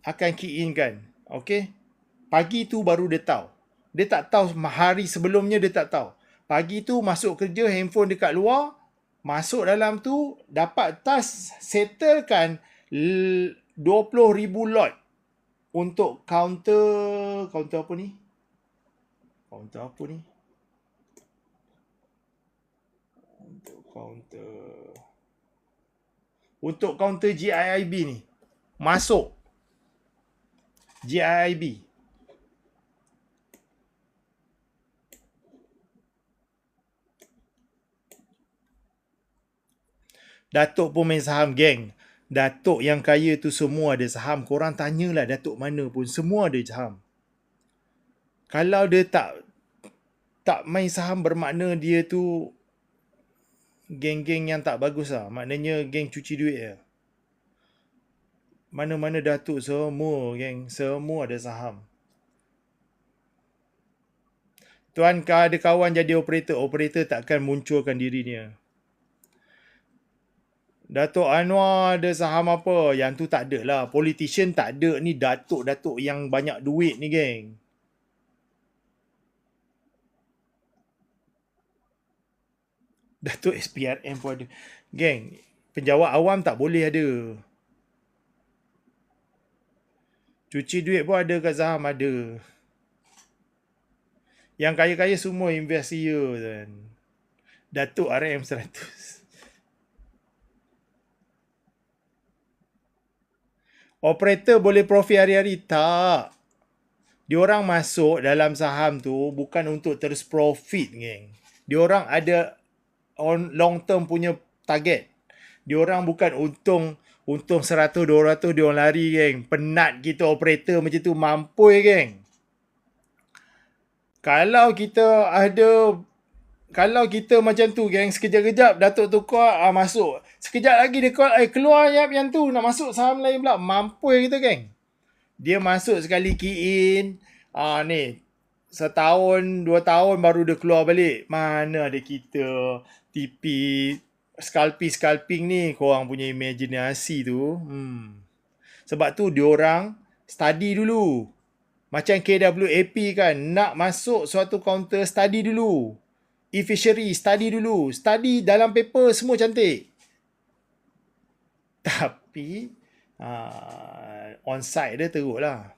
akan key in kan. Okey. Pagi tu baru dia tahu. Dia tak tahu hari sebelumnya, dia tak tahu. Pagi tu masuk kerja, handphone dekat luar. Masuk dalam tu, dapat task, settlekan 20,000 lot. Untuk counter apa ni? Counter apa ni? Untuk counter GIIB ni. Masuk. GIIB. Datuk pun main saham, geng. Datuk yang kaya tu semua ada saham. Korang tanyalah Datuk mana pun. Semua ada saham. Kalau dia tak main saham, bermakna dia tu geng-geng yang tak bagus lah. Maknanya geng cuci duit lah. Mana-mana Datuk semua, geng. Semua ada saham. Tuan ada kawan jadi operator. Operator takkan munculkan diri dia. Datuk Anwar ada saham apa? Yang tu tak ada lah. Politician tak ada. Ni datuk-datuk yang banyak duit ni, geng. Datuk SPRM pun ada. Geng, penjawat awam tak boleh ada. Cuci duit pun ada kat saham, ada. Yang kaya-kaya semua invest year kan. Datuk RM 100. Operator boleh profit hari-hari? Tak. Diorang masuk dalam saham tu bukan untuk terus profit, geng. Diorang ada on long term punya target. Diorang bukan untung 100 200 diorang lari, geng. Penat kita operator macam tu, mampui, geng. Kalau kita macam tu, geng, sekejap-kejap Datuk tukar masuk. Sekejap lagi dia call, keluar yang tu, nak masuk saham lain pula. Mampui kita, geng. Dia masuk sekali key in, ni setahun 2 tahun baru dia keluar balik. Mana ada kita TP scalping ni, korang punya imaginasi tu. Sebab tu diorang study dulu. Macam KWAP kan, nak masuk suatu counter, study dulu. E-fishery, study dulu. Study dalam paper semua cantik. Tapi on-site dia teruk lah.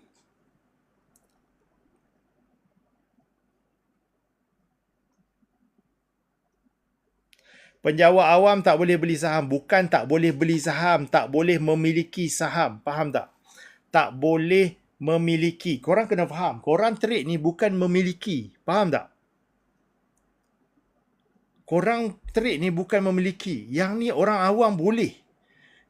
Penjawat awam tak boleh beli saham. Bukan tak boleh beli saham. Tak boleh memiliki saham. Faham tak? Tak boleh memiliki. Korang kena faham. Korang trade ni bukan memiliki. Faham tak? Korang trade ni bukan memiliki. Yang ni orang awam boleh.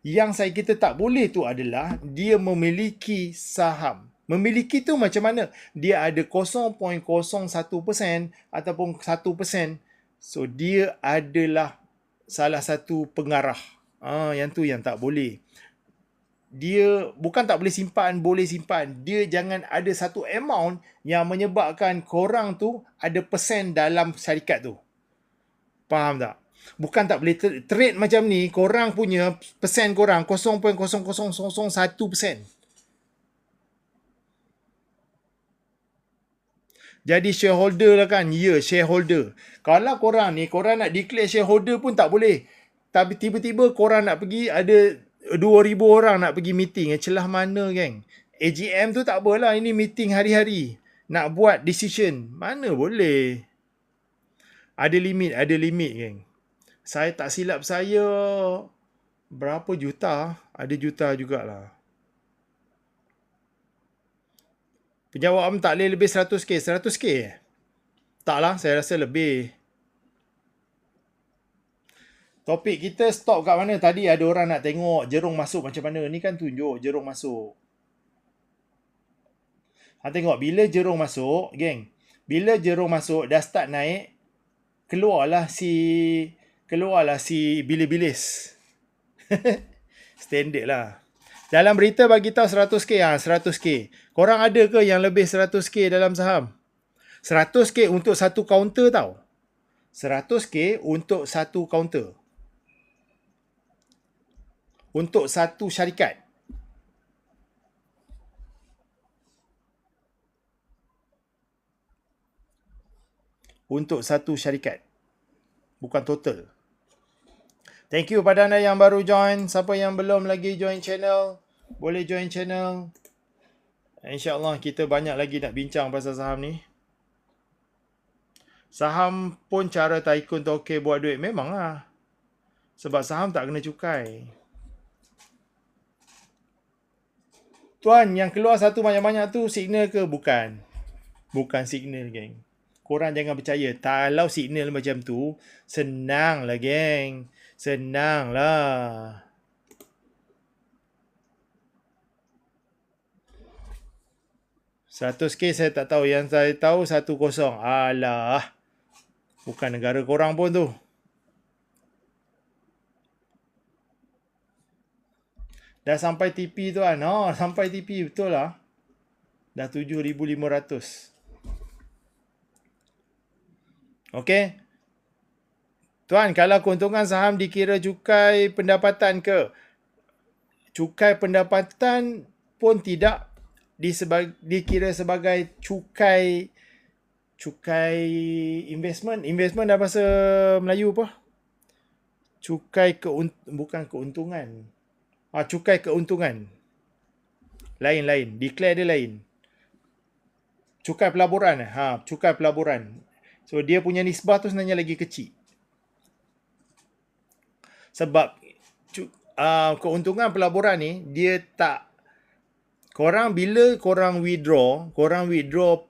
Yang saya kata tak boleh tu adalah dia memiliki saham. Memiliki tu macam mana? Dia ada 0.01% ataupun 1%. So dia adalah salah satu pengarah. Yang tu yang tak boleh. Dia bukan tak boleh simpan, boleh simpan. Dia jangan ada satu amount yang menyebabkan korang tu ada persen dalam syarikat tu. Faham tak? Bukan tak boleh trade macam ni, korang punya persen korang 0.00001%. Jadi shareholder lah kan? Ya, shareholder. Kalau korang ni, korang nak declare shareholder pun tak boleh. Tapi tiba-tiba korang nak pergi, ada 2,000 orang nak pergi meeting. Celah mana, geng? AGM tu tak apalah, ini meeting hari-hari. Nak buat decision. Mana boleh? Ada limit, geng. Saya tak silap saya, berapa juta? Ada juta jugalah. Penjawat am tak boleh lebih 100k. 100k? Taklah, saya rasa lebih. Topik kita stop kat mana? Tadi ada orang nak tengok Jerung masuk macam mana. Ni kan tunjuk Jerung masuk. Tengok bila Jerung masuk, geng. Bila Jerung masuk dah start naik, keluarlah si bilis-bilis. Standard lah. Dalam berita bagi tahu 100k, 100k. Korang ada ke yang lebih 100k dalam saham? 100k untuk satu kaunter tau. 100k untuk satu kaunter. Untuk satu syarikat. Untuk satu syarikat. Bukan total. Thank you pada anda yang baru join. Siapa yang belum lagi join channel, boleh join channel. InsyaAllah kita banyak lagi nak bincang pasal saham ni. Saham pun cara Tycoon Toke buat duit. Memang lah. Sebab saham tak kena cukai. Tuan, yang keluar satu banyak-banyak tu signal ke? Bukan. Bukan signal, geng. Korang jangan percaya. Kalau signal macam tu, senang lah, geng. Senang lah. $100k saya tak tahu. Yang saya tahu 10. Alah. Bukan negara korang pun tu. Dah sampai TP tu kan? Sampai TP. Betul lah. Dah 7,500. Okay. Tuan, kalau keuntungan saham dikira cukai pendapatan ke? Cukai pendapatan pun tidak dikira sebagai cukai investment. Investment dalam bahasa Melayu apa? Bukan keuntungan. Cukai keuntungan. Lain. Declare dia lain. Cukai pelaburan. Cukai pelaburan. So, dia punya nisbah tu sebenarnya lagi kecil. Sebab keuntungan pelaburan ni, dia tak, bila korang withdraw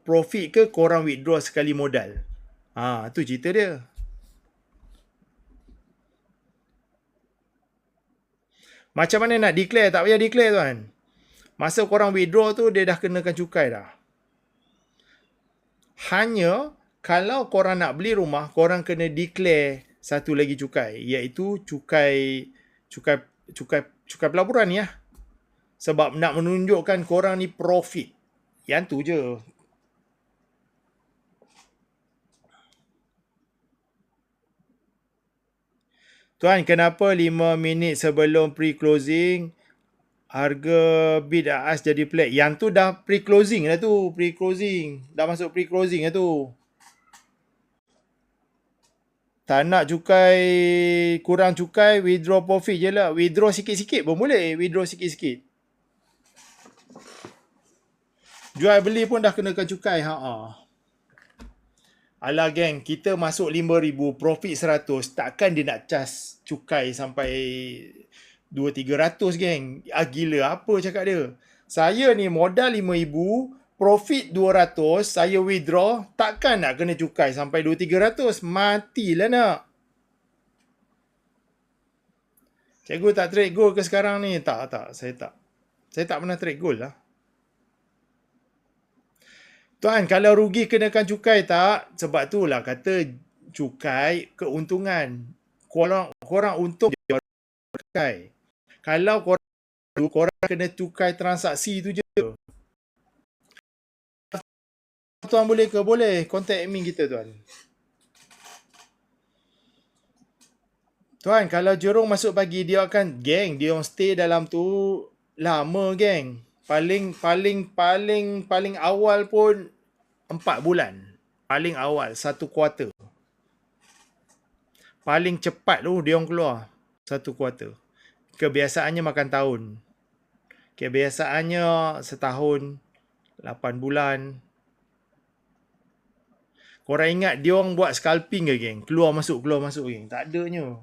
profit ke korang withdraw sekali modal. Tu cerita dia. Macam mana nak declare? Tak payah declare tuan. Masa korang withdraw tu, dia dah kenakan cukai dah. Hanya kalau korang nak beli rumah, korang kena declare satu lagi cukai, iaitu cukai pelaburan ni lah. Sebab nak menunjukkan korang ni profit. Yang tu je. Tuan, kenapa 5 minit sebelum pre-closing harga bid AAS jadi flat? Yang tu dah pre-closing lah tu. Dah masuk pre-closing lah tu. Tak nak cukai, kurang cukai, withdraw profit je lah. Withdraw sikit-sikit pun boleh. Jual beli pun dah kenakan cukai. Alah geng, kita masuk 5,000, profit 100, takkan dia nak charge cukai sampai 200-300 geng. Gila apa cakap dia. Saya ni modal 5,000, profit 200, saya withdraw, takkan nak kena cukai sampai 200-300. Matilah nak. Cikgu tak trade gold ke sekarang ni? Tak, saya tak. Saya tak pernah trade gold lah. Tuan, kalau rugi kenakan cukai tak? Sebab tu lah kata cukai keuntungan. Korang untung je baru cukai. Kalau korang kena cukai transaksi tu je. Tuan boleh ke? Boleh. Contact admin kita tuan. Tuan, kalau Jurong masuk pagi, dia akan, geng, dia orang stay dalam tu lama geng. Paling awal pun 4 bulan. Paling awal 1 kuarter. Paling cepat tu dia orang keluar 1 kuarter. Kebiasaannya makan tahun. Kebiasaannya setahun, 8 bulan. Korang ingat dia orang buat scalping ke geng? Keluar masuk geng. Tak adanya.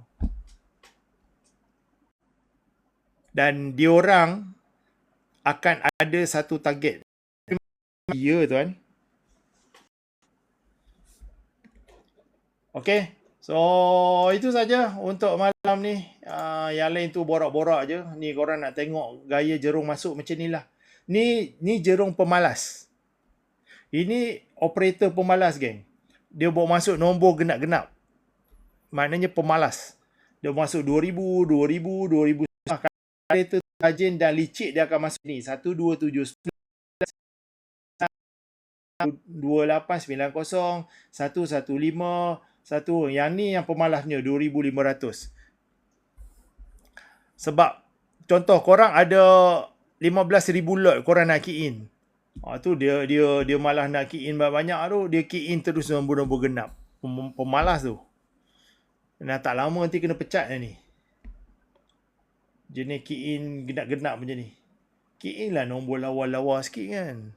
Dan dia orang akan ada satu target. Ya tuan. Okey. So, itu saja untuk malam ni. Yang lain tu borak-borak je. Ni korang nak tengok gaya Jerung masuk macam ni lah. Ni Jerung pemalas. Ini operator pemalas geng. Dia bawa masuk nombor genap-genap. Maknanya pemalas. Dia masuk 2,000, 2,000. Operator rajin dan licik dia akan masuk ni. 1, 2, 7, 2890, 115, 1. Yang ni yang pemalasnya 2,500. Sebab contoh korang ada 15,000 lot korang nak key in. Tu dia malah nak key in banyak tu, dia key in terus nombor-nombor genap. Pemalas tu. Nah, tak lama nanti kena pecat dah ni. Jenis key in genap-genap macam ni. Key in lah nombor lawa-lawa sikit kan.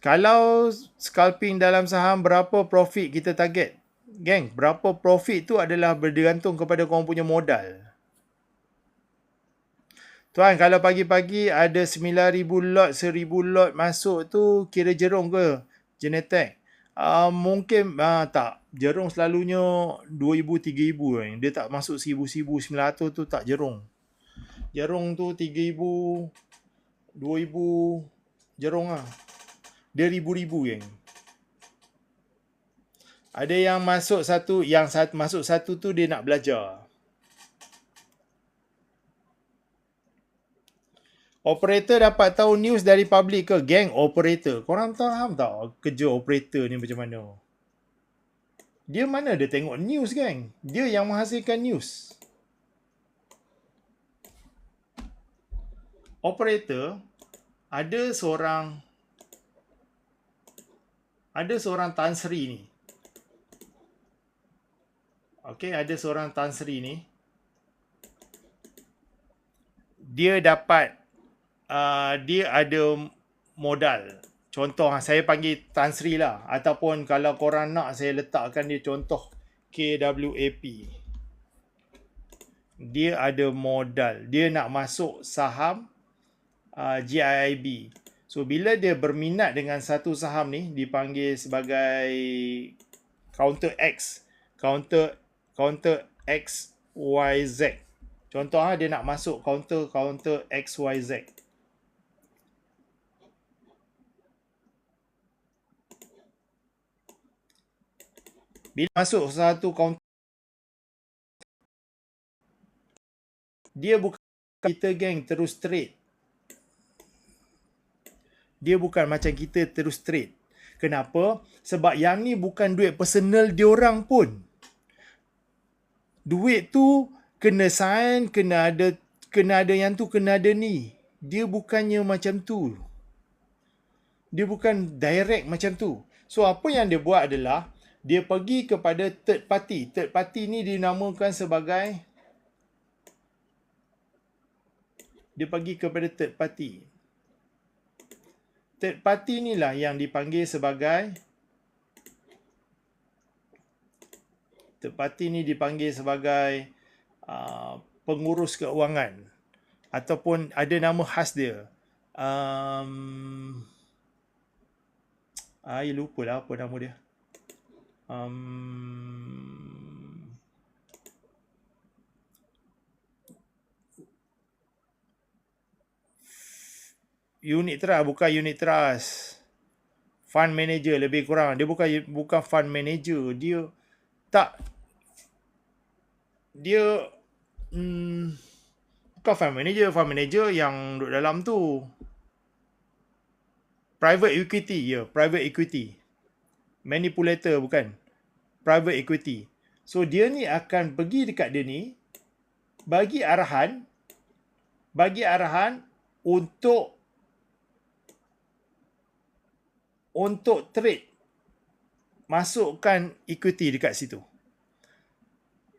Kalau scalping dalam saham, berapa profit kita target? Geng, berapa profit tu adalah bergantung kepada korang punya modal. Tuan, kalau pagi-pagi ada 9,000 lot, 1,000 lot masuk tu, kira Jerung ke? Genetech. Mungkin, tak. Jerung selalunya 2,000, 3,000. Dia tak masuk 1,000, 1,900 tu tak Jerung. Jerung tu 3,000, 2,000, Jerung lah. Dia ribu-ribu geng. Ada yang masuk satu tu dia nak belajar. Operator dapat tahu news dari public ke? Gang operator. Korang faham tak kerja operator ni macam mana? Dia mana dia tengok news, gang? Dia yang menghasilkan news. Operator ada seorang Tan Sri ni. Okey, ada seorang Tan Sri ni. Dia dapat dia ada modal. Contoh saya panggil Tan Sri lah, ataupun kalau korang nak saya letakkan dia contoh KWAP. Dia ada modal. Dia nak masuk saham GIIB. So bila dia berminat dengan satu saham ni dipanggil sebagai counter XYZ. Contoh dia nak masuk counter XYZ. Bila masuk satu counter, dia bukan kita geng terus trade. Dia bukan macam kita terus trade. Kenapa? Sebab yang ni bukan duit personal diorang pun. Duit tu kena sign, kena ada yang tu, kena ada ni. Dia bukannya macam tu. Dia bukan direct macam tu. So apa yang dia buat adalah dia pergi kepada third party. Third party ni dinamakan sebagai, dia pergi kepada third party. Third party ni lah yang dipanggil sebagai, third party ni dipanggil sebagai pengurus keuangan. Ataupun ada nama khas dia. Saya lupa lah apa nama dia. Unit trust, bukan unit trust. Fund manager lebih kurang. Dia bukan fund manager. Dia bukan fund manager. Fund manager yang duduk dalam tu. Private equity, private equity. Manipulator bukan. Private equity. So dia ni akan pergi dekat dia ni, bagi arahan untuk trade, masukkan equity dekat situ.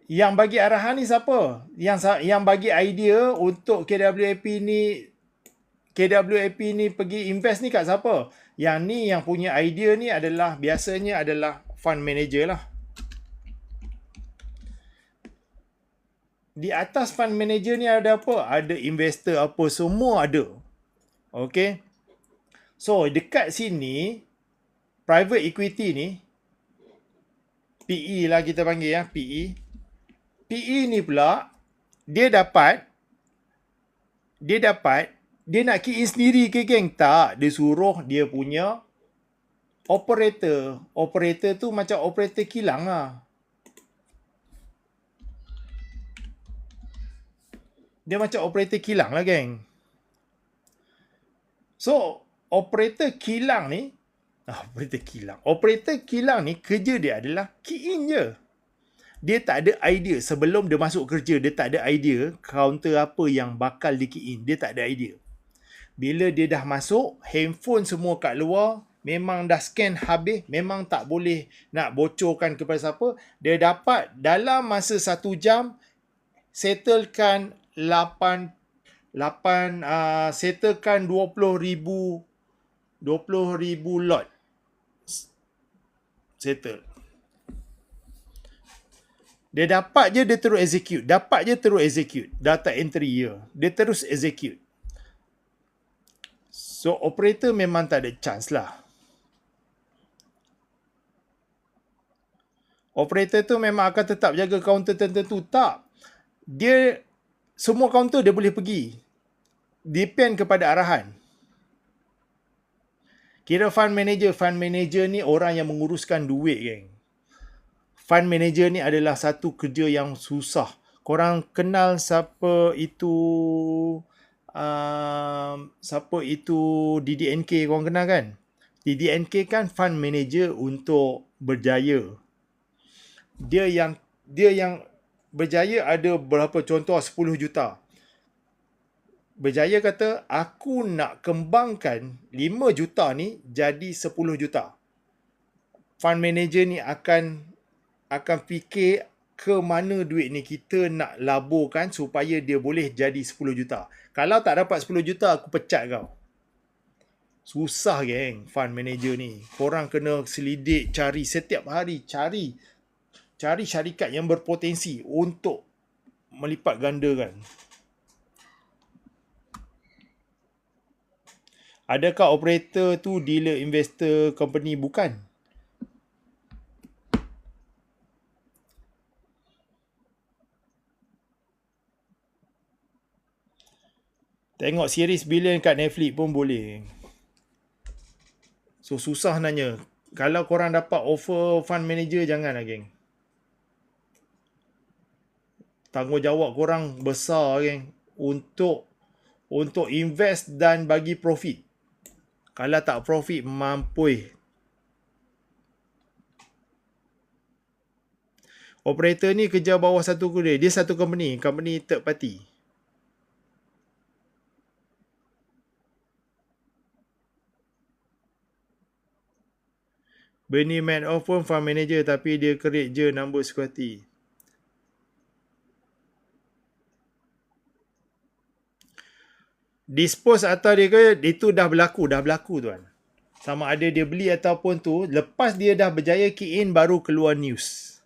Yang bagi arahan ni siapa? Yang bagi idea untuk KWAP ni pergi invest ni kat siapa? Yang ni yang punya idea ni adalah biasanya adalah fund manager lah. Di atas fund manager ni ada apa? Ada investor apa, semua ada. Okay. So dekat sini private equity ni, PE lah kita panggil PE. PE ni pula dia nak key in sendiri ke geng? Tak, dia suruh dia punya operator. Operator tu macam operator kilang lah. Dia macam operator kilang lah geng. So operator kilang ni kerja dia adalah key in je. Dia tak ada idea. Sebelum dia masuk kerja, dia tak ada idea counter apa yang bakal di key in. Dia tak ada idea. Bila dia dah masuk, handphone semua kat luar, memang dah scan habis, memang tak boleh nak bocorkan kepada siapa. Dia dapat dalam masa 1 jam settlekan 20,000 lot. Settle. Dia dapat je, dia terus execute. Data entry dia terus execute. So operator memang tak ada chance lah. Operator tu memang akan tetap jaga kaunter tertentu. Tak. Dia semua kaunter dia boleh pergi. Depend kepada arahan. Kira fund manager ni orang yang menguruskan duit, geng. Fund manager ni adalah satu kerja yang susah. Korang kenal siapa itu siapa itu DDNK, korang kenal kan? DDNK kan fund manager untuk Berjaya. Dia yang Berjaya ada berapa contoh, 10 juta. Berjaya kata, aku nak kembangkan 5 juta ni jadi 10 juta. Fund manager ni akan fikir ke mana duit ni kita nak laburkan supaya dia boleh jadi 10 juta. Kalau tak dapat 10 juta, aku pecat kau. Susah geng fund manager ni. Korang kena selidik, cari setiap hari, cari syarikat yang berpotensi untuk melipat gandakan. Adakah operator tu dealer investor company? Bukan. Tengok series Billion kat Netflix pun boleh. So susah nanya. Kalau korang dapat offer fund manager, janganlah geng. Tanggungjawab korang besar geng. Untuk invest dan bagi profit. Kalau tak profit, mampui. Operator ni kerja bawah satu kuda. Dia satu company third party. Bernie Madoff pun fund manager tapi dia kerja number suka hati. Dispose atau dia ke, itu dah berlaku tuan. Sama ada dia beli ataupun tu, lepas dia dah berjaya key in baru keluar news.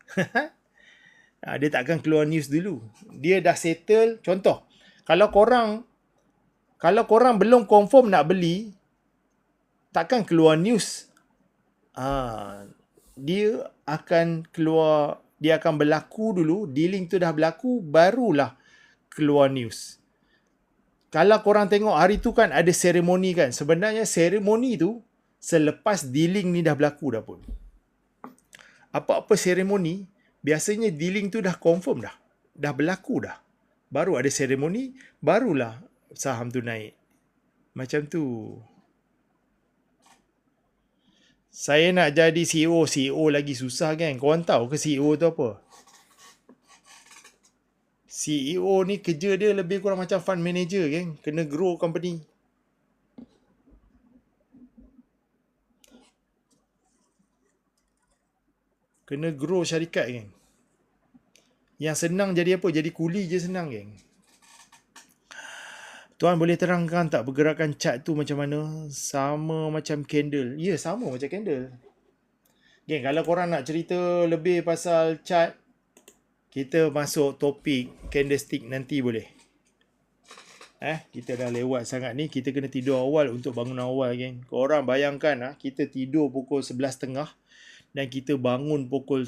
Dia takkan keluar news dulu. Dia dah settle. Contoh, kalau korang belum confirm nak beli, takkan keluar news. Dia akan berlaku dulu, dealing tu dah berlaku, barulah keluar news. Kalau korang tengok hari tu kan ada seremoni kan. Sebenarnya seremoni tu selepas dealing ni dah berlaku dah pun. Apa-apa seremoni, biasanya dealing tu dah confirm dah. Dah berlaku dah. Baru ada seremoni, barulah saham tu naik. Macam tu. Saya nak jadi CEO lagi susah kan. Korang tahu ke CEO tu apa? CEO ni kerja dia lebih kurang macam fund manager kan. Kena grow company. Kena grow syarikat kan. Yang senang jadi apa? Jadi kuli je senang geng. Tuan boleh terangkan tak pergerakan chart tu macam mana? Sama macam candle. Ya, sama macam candle. Geng, kalau korang nak cerita lebih pasal chart, kita masuk topik candlestick nanti boleh. Kita dah lewat sangat ni. Kita kena tidur awal untuk bangun awal geng. Korang bayangkan kita tidur pukul 11.30 dan kita bangun pukul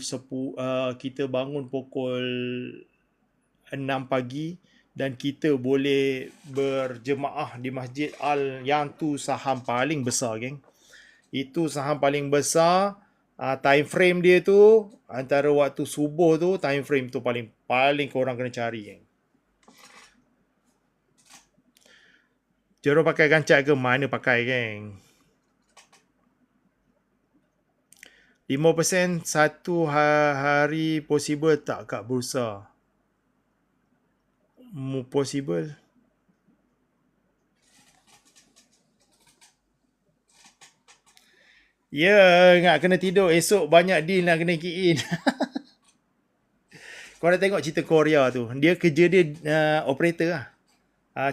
6 pagi dan kita boleh berjemaah di Masjid Al yang tu saham paling besar geng. Itu saham paling besar. Time frame dia tu antara waktu subuh tu, time frame tu paling korang kena cari geng. Jom pakai cat ke mana pakai geng. 5% satu hari possible tak kat bursa? Possible. Ya, nak kena tidur. Esok banyak deal nak kena key in. Korang tengok cerita Korea tu. Dia kerja dia operator lah.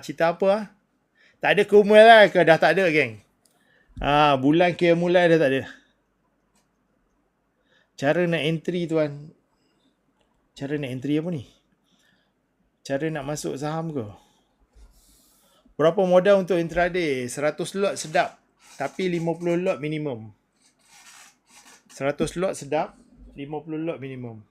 Cerita apa lah? Tak ada kumul lah ke? Dah tak ada geng. Bulan kira mulai dah tak ada. Cara nak entry tuan. Cara nak entry apa ni? Cara nak masuk saham ke? Berapa modal untuk intraday? 100 lot sedap. Tapi 50 lot minimum. 100 lot sedap. 50 lot minimum.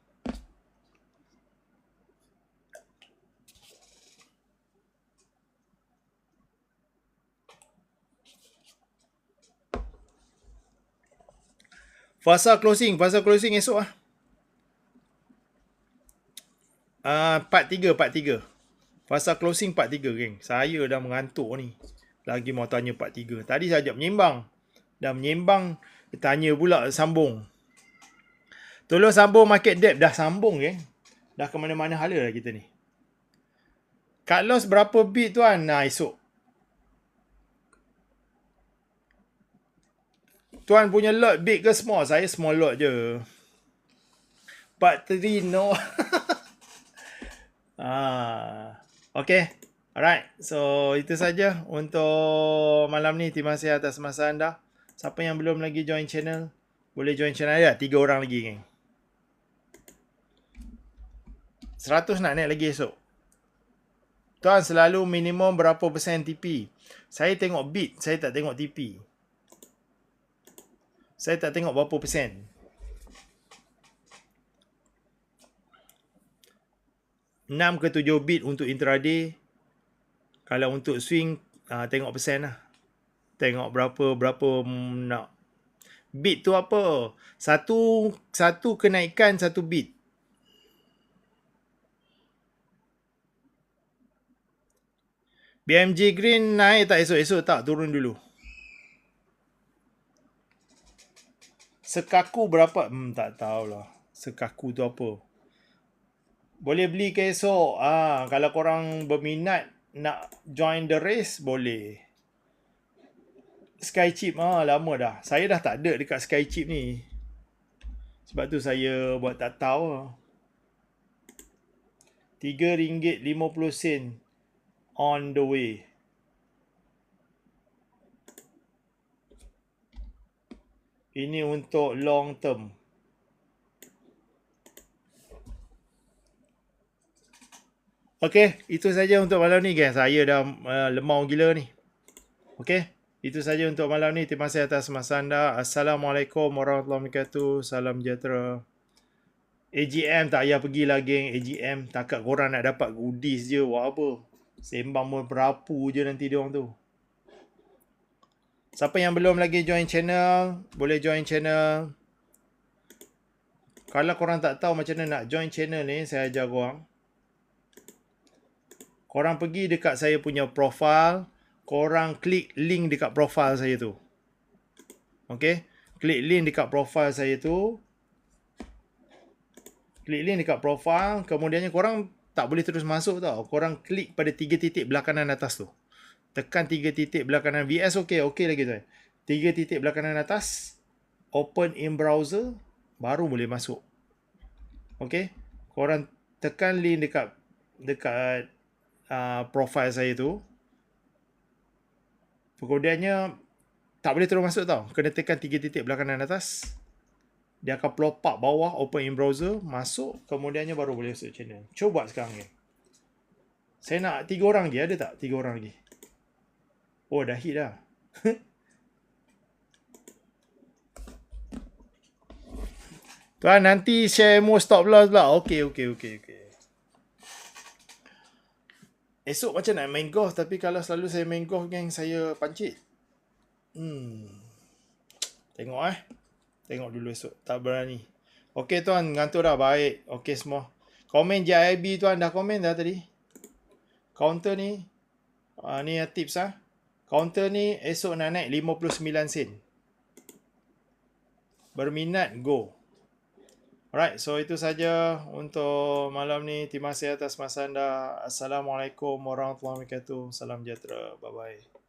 Fasa closing esok lah. 43. Pasal closing part 3, geng. Saya dah mengantuk ni. Lagi mau tanya part 3. Tadi saya ajak menyimbang. Dah menyimbang, tanya pula sambung. Tolong sambung market depth. Dah sambung, geng. Dah ke mana-mana hala lah kita ni. Cut loss berapa bit tuan? Nah, esok. Tuan punya lot big ke small? Saya small lot je. Part 3 no. Okay. Alright. So, itu saja untuk malam ni. Terima kasih atas masa anda. Siapa yang belum lagi join channel, boleh join channel dia. 3 orang lagi, geng. 100 nak naik lagi esok. Tuan selalu minimum berapa persen TP? Saya tengok bit, saya tak tengok TP. Saya tak tengok berapa persen. Enam ke 7 bit untuk intraday. Kalau untuk swing, tengok persen lah. Tengok berapa nak. Bit tu apa? Satu kenaikan 1 bit. BMG Green naik tak esok-esok? Tak, turun dulu. Sekaku berapa? Tak tahulah. Sekaku tu apa? Boleh beli ke esok? Kalau korang berminat nak join the race, boleh. Skychip, lama dah. Saya dah tak ada dekat Skychip ni. Sebab tu saya buat tak tahu. RM3.50 on the way. Ini untuk long term. Okay, itu saja untuk malam ni, guys. Saya dah lemau gila ni. Okay, itu saja untuk malam ni. Terima kasih atas masa anda. Assalamualaikum warahmatullahi wabarakatuh. Salam sejahtera. AGM tak payah pergi lah, geng. AGM takat korang nak dapat goodies je. Buat apa? Sembang pun berapu je nanti diorang tu. Siapa yang belum lagi join channel, boleh join channel. Kalau korang tak tahu macam mana nak join channel ni, saya ajar korang. Korang pergi dekat saya punya profile. Korang klik link dekat profile saya tu. Okay. Klik link dekat profile saya tu. Klik link dekat profile. Kemudiannya korang tak boleh terus masuk tau. Korang klik pada 3 titik belah kanan atas tu. Tekan 3 titik belah kanan. VS okey. Okey lagi tu. 3 titik belah kanan atas. Open in browser. Baru boleh masuk. Okay. Korang tekan link dekat profile saya tu. Kemudiannya tak boleh terus masuk tau. Kena tekan 3 titik belah kanan atas. Dia akan plop up bawah, open in browser, masuk, kemudiannya baru boleh masuk channel. Cuba sekarang ni. Saya nak 3 orang lagi, ada tak 3 orang lagi? Oh, dah hit dah. Tuan, nanti share more stop loss lah. Okay. Esok macam nak main golf, tapi kalau selalu saya main golf, geng, saya pancit. Tengok Tengok dulu esok. Tak berani. Okey tuan, ngantuk dah. Baik. Okey semua. Komen JIB tuan. Dah komen dah tadi. Counter ni. Ni tips Counter ni esok nak naik 59 sen. Berminat, go. Alright. So itu saja untuk malam ni. Terima kasih atas masa anda. Assalamualaikum warahmatullahi wabarakatuh. Salam sejahtera. Bye-bye.